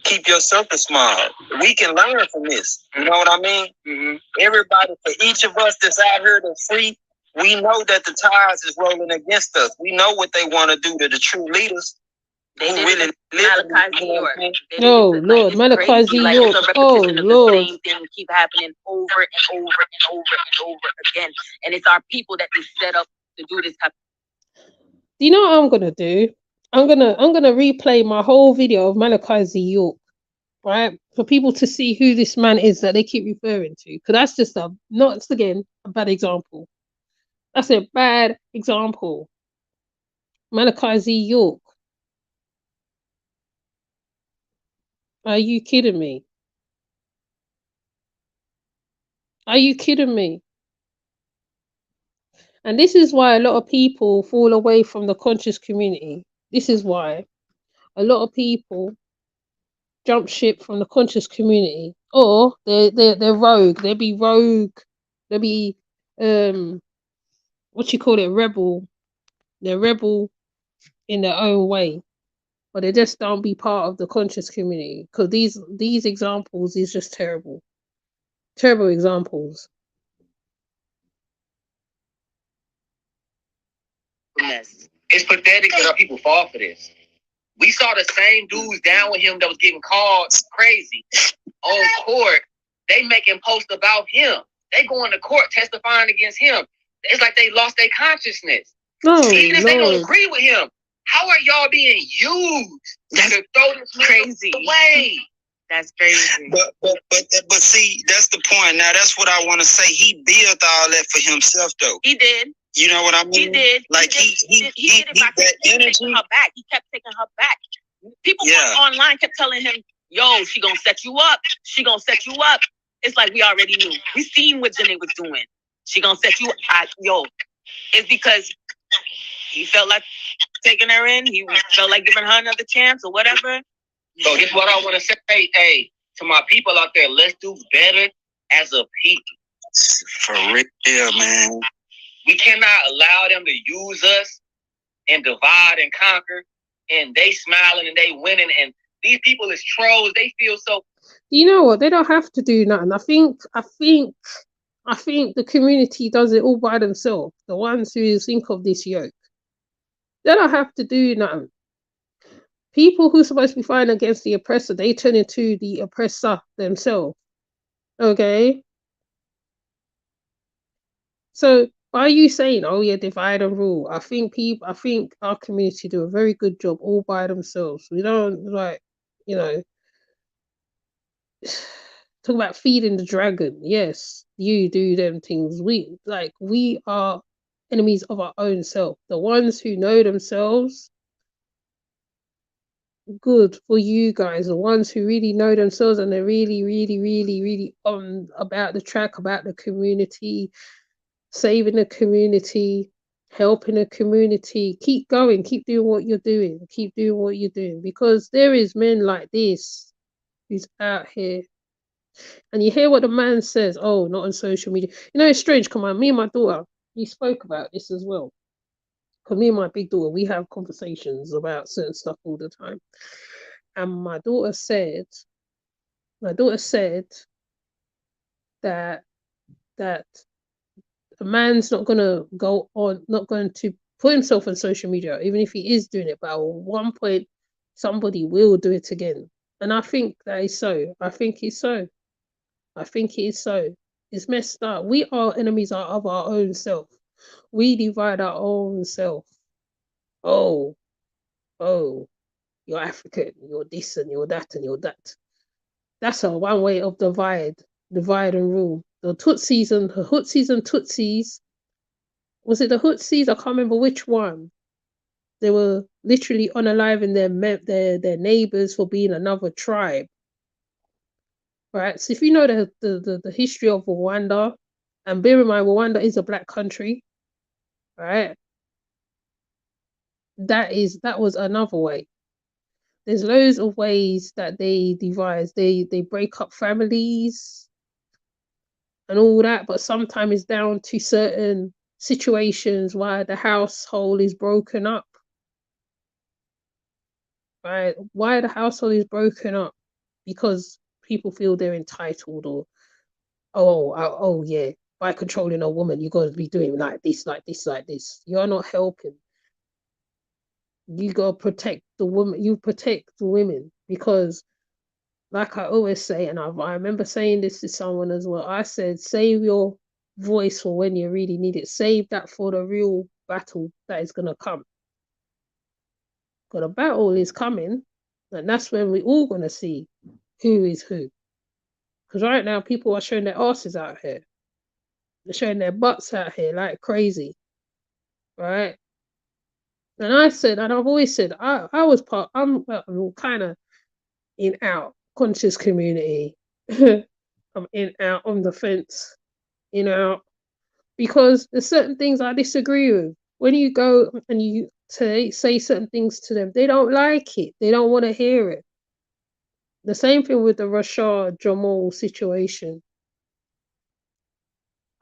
Keep your circle small. We can learn from this. You know what I mean? Everybody, for each of us that's out here that's free, we know that the tides is rolling against us. We know what they want to do to the true leaders. They did really Malachi Z. York. Oh Lord, Malachi Z. York. Oh Lord. The same thing keep happening over and over and over and over again, and it's our people that they set up to do this type. Do you know what I'm gonna do? I'm gonna replay my whole video of Malachi Z. York, right, for people to see who this man is that they keep referring to. Because that's just a bad example. That's a bad example. Malachi Z. York. Are you kidding me? Are you kidding me? And this is why a lot of people fall away from the conscious community. This is why a lot of people jump ship from the conscious community, or they're rogue. They be rogue. They be what you call it, rebel. They're rebel in their own way, but they just don't be part of the conscious community. Because these examples is just terrible examples. It's pathetic that people fall for this. We saw the same dudes down with him that was getting called crazy on court. They making posts about him. They going to court testifying against him. It's like they lost their consciousness. Even if they don't agree with him, how are y'all being used to throw this crazy away? That's crazy. But see, that's the point. Now that's what I want to say. He built all that for himself, though. He did. You know what I mean? He did. Like he did it by taking her back. He kept taking her back. People online kept telling him, "Yo, she gonna set you up. She gonna set you up." It's like we already knew. We seen what Janae was doing. She gonna set you up. It's because he felt like taking her in. He felt like giving her another chance or whatever. So this is what I want to say. Hey, to my people out there, let's do better as a people. For real, man. We cannot allow them to use us and divide and conquer, and they smiling and they winning, and These people is trolls. They feel so. You know what? They don't have to do nothing. I think the community does it all by themselves. The ones who think of this yoke, they don't have to do nothing. People who are supposed to be fighting against the oppressor, they turn into the oppressor themselves. Okay. So are you saying, oh yeah, divide and rule? I think our community do a very good job all by themselves. We don't you know, talk about feeding the dragon. Yes, you do them things. We are enemies of our own self. The ones who know themselves, good for you guys. The ones who really know themselves and they're really, really, really, really on about the track, about the community, saving the community, helping the community. Keep going, keep doing what you're doing, because there is men like this who's out here. And you hear what the man says, oh, not on social media. You know, it's strange. Come on, me and my daughter, we spoke about this as well. Because me and my big daughter, we have conversations about certain stuff all the time. And my daughter said that a man's not gonna not going to put himself on social media, even if he is doing it. But at one point, somebody will do it again. And I think that is so. I think it's so. It's messed up. We are enemies of our own self. We divide our own self. Oh, you're African, you're this and you're that and you're that. That's a one way of divide and rule. The Tutsis and Tutsis. Was it the Hutsis? I can't remember which one. They were literally unaliving their neighbors for being another tribe. Right? So if you know the history of Rwanda, and bear in mind Rwanda is a black country, right? That was another way. There's loads of ways that they devise. They break up families and all that, but sometimes it's down to certain situations why the household is broken up. Right? Why the household is broken up? Because people feel they're entitled, or oh yeah, by controlling a woman, you got to be doing like this, like this, like this. You're not helping. You got to protect the woman. You protect the women because, like I always say, and I remember saying this to someone as well. I said, save your voice for when you really need it. Save that for the real battle that is gonna come. Because a battle is coming, and that's when we're all gonna see who is who. Because right now, people are showing their asses out here. They're showing their butts out here like crazy, right? And I said, and I've always said, I'm kind of in out conscious community. I'm in out on the fence, because there's certain things I disagree with. When you go and you say certain things to them, they don't like it. They don't want to hear it. The same thing with the Rashad Jamal situation.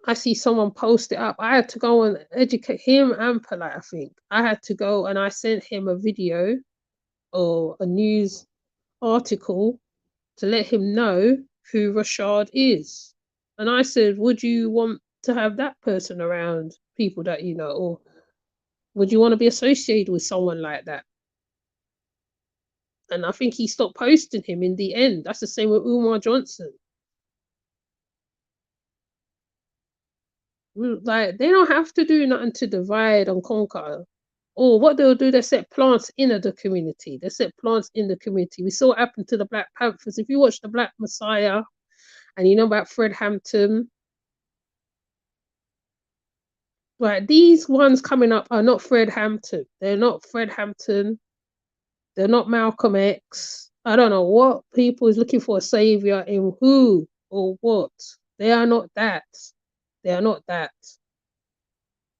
I see someone post it up. I had to go and educate him and Polite, I think. I had to go and I sent him a video or a news article to let him know who Rashad is. And I said, would you want to have that person around people that you know? Or would you want to be associated with someone like that? And I think he stopped posting him in the end. That's the same with Umar Johnson. Like, they don't have to do nothing to divide and conquer. Or what they'll do, they set plants in the community. They set plants in the community. We saw what happened to the Black Panthers. If you watch the Black Messiah and you know about Fred Hampton, right, these ones coming up are not Fred Hampton. They're not Fred Hampton. They're not Malcolm X. I don't know what people is looking for a savior in who or what. They are not that. They are not that.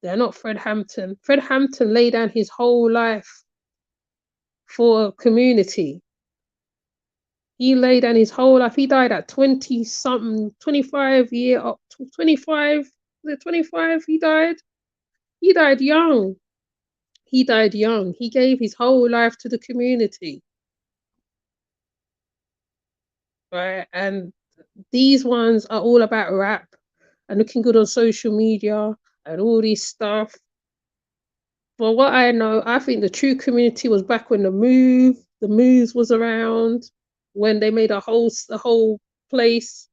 They're not Fred Hampton. Fred Hampton laid down his whole life for a community. He laid down his whole life. He died at 20 something, 25 year up, 25. Was it 25? He died. He died young. He died young. He gave his whole life to the community. right? And these ones are all about rap and looking good on social media and all this stuff. But what I know, I think the true community was back when the moves was around, when they made a whole place.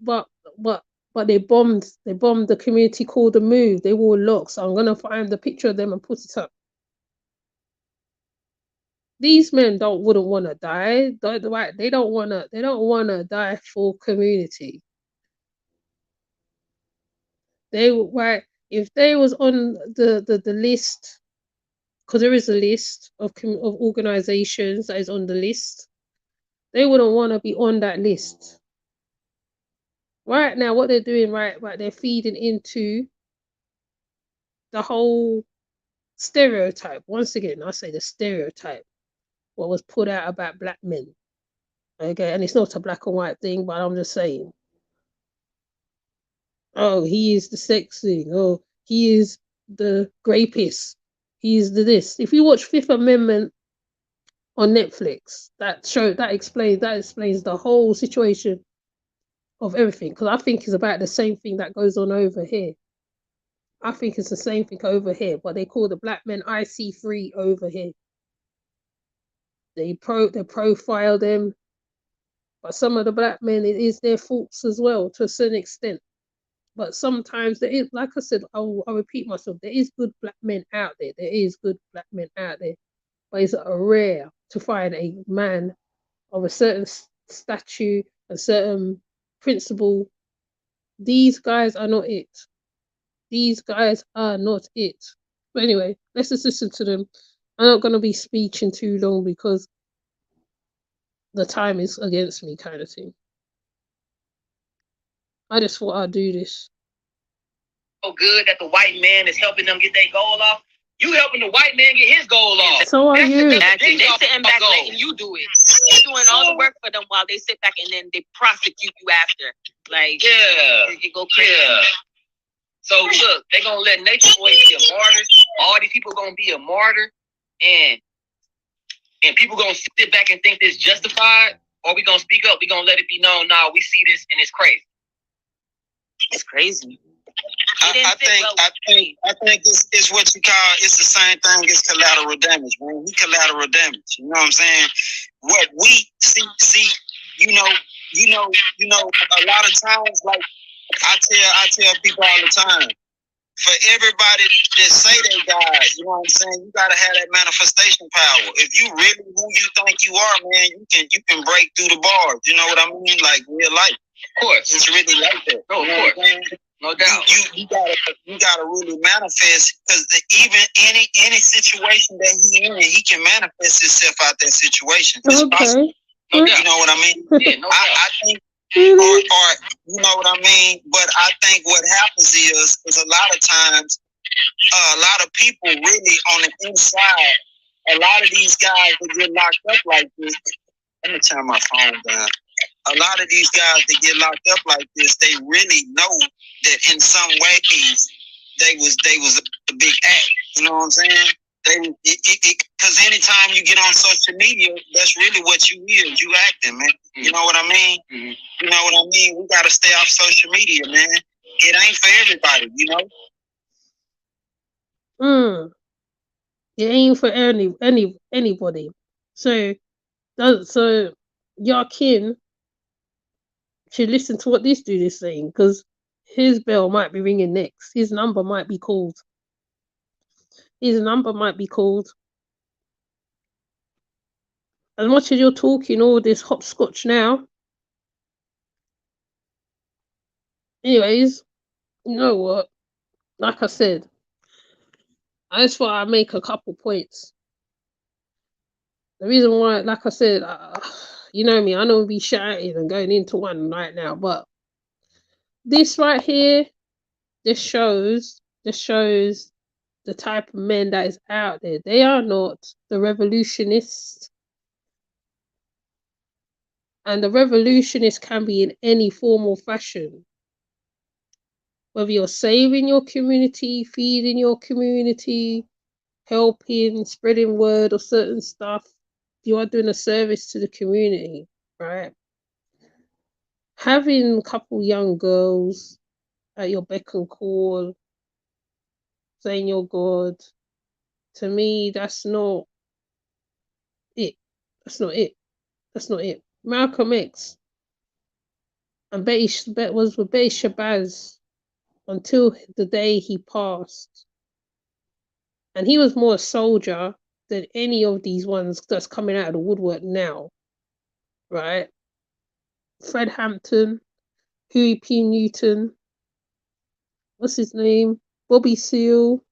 But but but they bombed the community called the Move. They wore locks. So I'm gonna find the picture of them and put it up. These men wouldn't want to die. They don't wanna die for community. They right if they was on the list, because there is a list of organizations that is on the list. They wouldn't want to be on that list. Right now, what they're doing, right, they're feeding into the whole stereotype. Once again, I say the stereotype, what was put out about black men. Okay, and it's not a black and white thing, but I'm just saying. Oh, he is the sex thing. Oh, he is the rapist. He is the this. If you watch Fifth Amendment on Netflix, that explains the whole situation of everything. Because I think it's about the same thing that goes on over here. I think it's the same thing over here, but they call the black men IC3 over here. They profile them, but some of the black men, it is their faults as well to a certain extent. But sometimes there is, like I said, I'll repeat myself, there is good black men out there. There is good black men out there, but it's rare to find a man of a certain stature, a certain principle. These guys are not it. These guys are not it. But anyway, let's just listen to them. I'm not going to be speaking too long because the time is against me, kind of thing. I just thought I'd do this. So good that the white man is helping them get their goal off. You helping the white man get his goal off. So are you. Exactly. They sitting back letting you do it. You're doing all the work for them while they sit back and then they prosecute you after. Like, yeah, it go crazy. Yeah. So look, they gonna let Nature Boy be a martyr. All these people gonna be a martyr, and people gonna sit back and think this justified, or we gonna speak up. We gonna let it be known. Nah, we see this and it's crazy. It's crazy. I think it's what you call, it's the same thing as collateral damage, man. We collateral damage. You know what I'm saying? What we see, you know, a lot of times, like I tell people all the time, for everybody that say they God, you know what I'm saying, you gotta have that manifestation power. If you really who you think you are, man, you can break through the bars. You know what I mean? Like real life. Of course. It's really like that. No, of course. No doubt. You gotta really manifest, because even any situation that he in, he can manifest himself out that situation. It's possible. No doubt. You know what I mean? Yeah, no doubt. I think, or you know what I mean. But I think what happens is a lot of times, a lot of people really on the inside, a lot of these guys that get locked up like this. Let me turn my phone down. A lot of these guys that get locked up like this, they really know that in some ways they was a big act. You know what I'm saying? Because anytime you get on social media, that's really what you is. You acting, man. Mm-hmm. You know what I mean? Mm-hmm. You know what I mean? We gotta stay off social media, man. It ain't for everybody, you know. It ain't for anybody. So Yahken should listen to what this dude is saying, because his bell might be ringing next. His number might be called. As much as you're talking all this hopscotch now, anyways, you know what? Like I said, I just thought I'd make a couple points. The reason why, like I said, you know me, I don't be shouting and going into one right now, but this right here, this shows the type of men that is out there. They are not the revolutionists. And the revolutionist can be in any form or fashion. Whether you're saving your community, feeding your community, helping, spreading word or certain stuff, you are doing a service to the community, right? having a couple young girls at your beck and call, saying you're God, to me, that's not it. That's not it. That's not it. Malcolm X and was with Betty Shabazz until the day he passed. And he was more a soldier than any of these ones that's coming out of the woodwork now, right? Fred Hampton, Huey P. Newton, what's his name? Bobby Seale,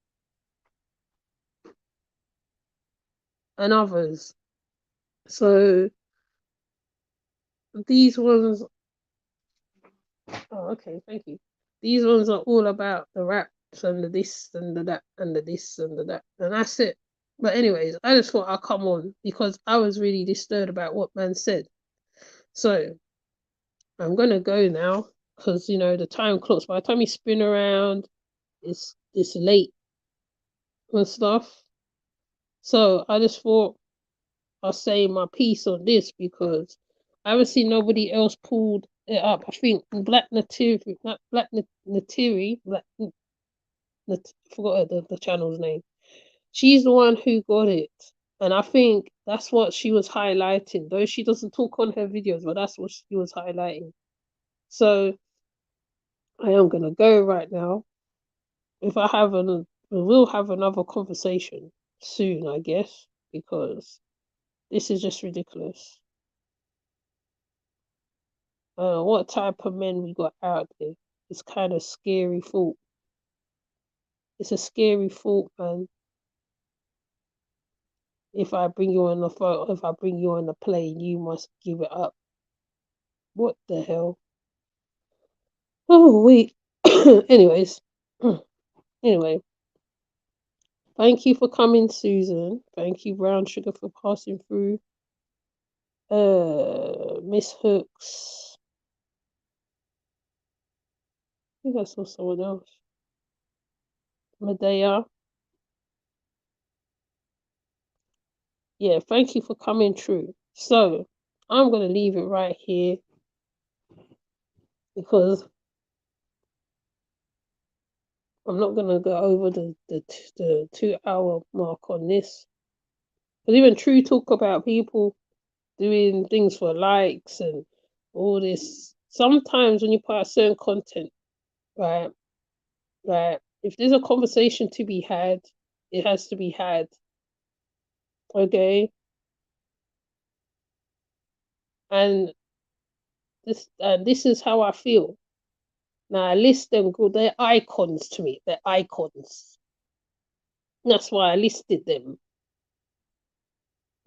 and others. So these ones, oh, okay, thank you. These ones are all about the raps and the this and the that and the this and the that, and that's it. But anyways, I just thought I'll come on because I was really disturbed about what man said. So I'm gonna go now because the time clocks. By the time you spin around, it's late and stuff. So I just thought I'll say my piece on this because I haven't seen nobody else pulled it up. I think Black Natiri, not Black Natiri, I forgot the channel's name. She's the one who got it. And I think that's what she was highlighting, though she doesn't talk on her videos, but that's what she was highlighting. So I am gonna go right now. If I have we will have another conversation soon, I guess, because this is just ridiculous. What type of men we got out there? It's kind of scary thought. It's a scary thought, man. If I bring you on the phone, if I bring you on the plane, you must give it up. What the hell? Oh wait. Anyways, anyway, thank you for coming, Susan. Thank you, Brown Sugar, for passing through. Miss Hooks. I think I saw someone else. Medea. Yeah, thank you for coming through. So I'm gonna leave it right here because I'm not gonna go over the 2 hour mark on this. Because even True talk about people doing things for likes and all this. Sometimes when you put out certain content, right, if there's a conversation to be had, it has to be had. Okay. And this is how I feel. Now I list them good, they're icons to me. They're icons. That's why I listed them.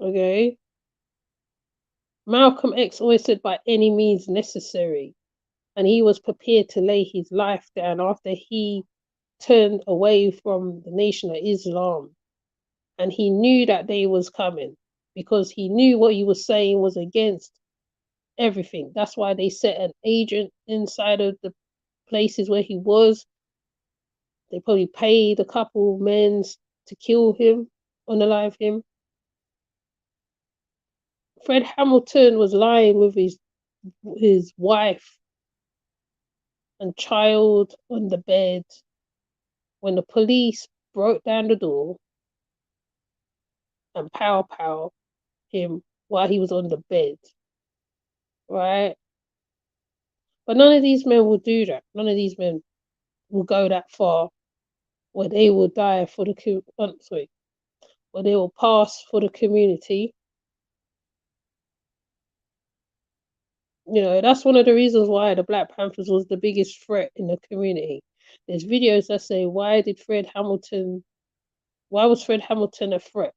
Okay. Malcolm X always said by any means necessary. And he was prepared to lay his life down after he turned away from the Nation of Islam. And he knew that day was coming because he knew what he was saying was against everything. That's why they set an agent inside of the places where he was. They probably paid a couple men to kill him, unalive him. Fred Hamilton was lying with his wife and child on the bed when the police broke down the door and pow him while he was on the bed, right? But none of these men will do that. None of these men will go that far where they will die for the where they will pass for the community. That's one of the reasons why the Black Panthers was the biggest threat in the community. There's videos that say, why was Fred Hamilton a threat?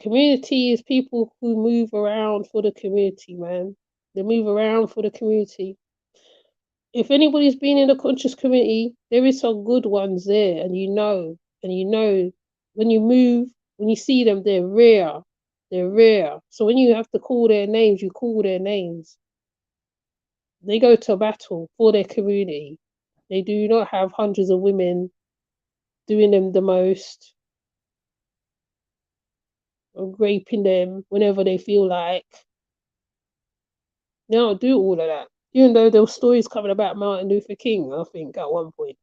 Community is people who move around for the community, man. They move around for the community. If anybody's been in the conscious community, there is some good ones there, and when you move, when you see them, they're rare. They're rare. So when you have to call their names, you call their names. They go to battle for their community. They do not have hundreds of women doing them the most, or raping them whenever they feel like. They don't do all of that. Even though there were stories coming about Martin Luther King, I think, at one point.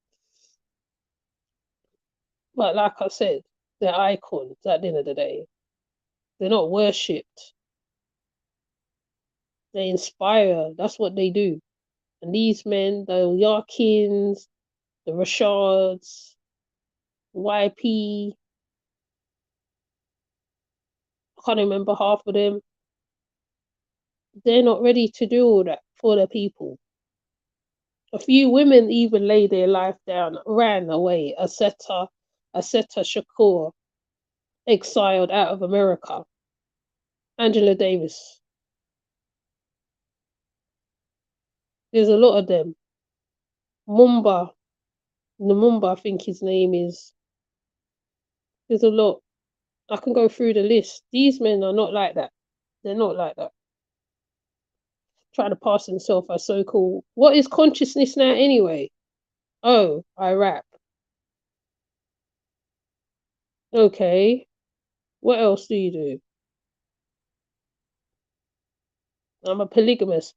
But like I said, they're icons at the end of the day. They're not worshipped. They inspire. That's what they do. And these men, the Yarkins, the Rashards, YP, I can't remember half of them. They're not ready to do all that for the people. A few women even laid their life down, ran away. Aseta Shakur, exiled out of America. Angela Davis. There's a lot of them. Lumumba, I think his name is. There's a lot. I can go through the list. These men are not like that. They're not like that. Trying to pass himself as so-called. What is consciousness now anyway? Oh, I rap. Okay. What else do you do? I'm a polygamist.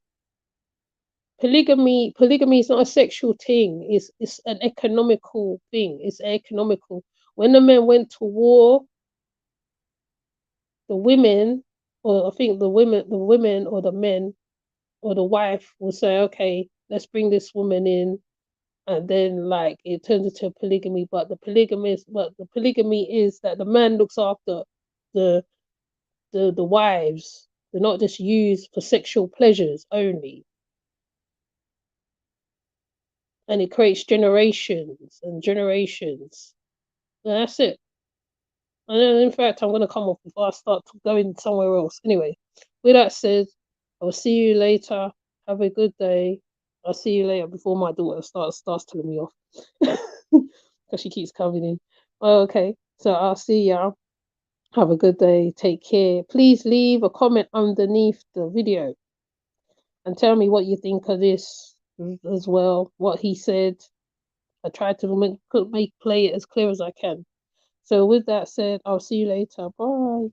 Polygamy is not a sexual thing. It's an economical thing. It's economical. When the men went to war, the women, or I think the women or the men or the wife will say, okay, let's bring this woman in, and then like it turns into polygamy. But the polygamy is that the man looks after the the wives. They're not just used for sexual pleasures only. And it creates generations and generations. And that's it. And then, in fact, I'm going to come off before I start going somewhere else. Anyway, with that said, I'll see you later. Have a good day. I'll see you later before my daughter starts telling me off because she keeps coming in. Okay, so I'll see ya. Have a good day. Take care. Please leave a comment underneath the video and tell me what you think of this as well. What he said. I tried to play it as clear as I can. So with that said, I'll see you later. Bye.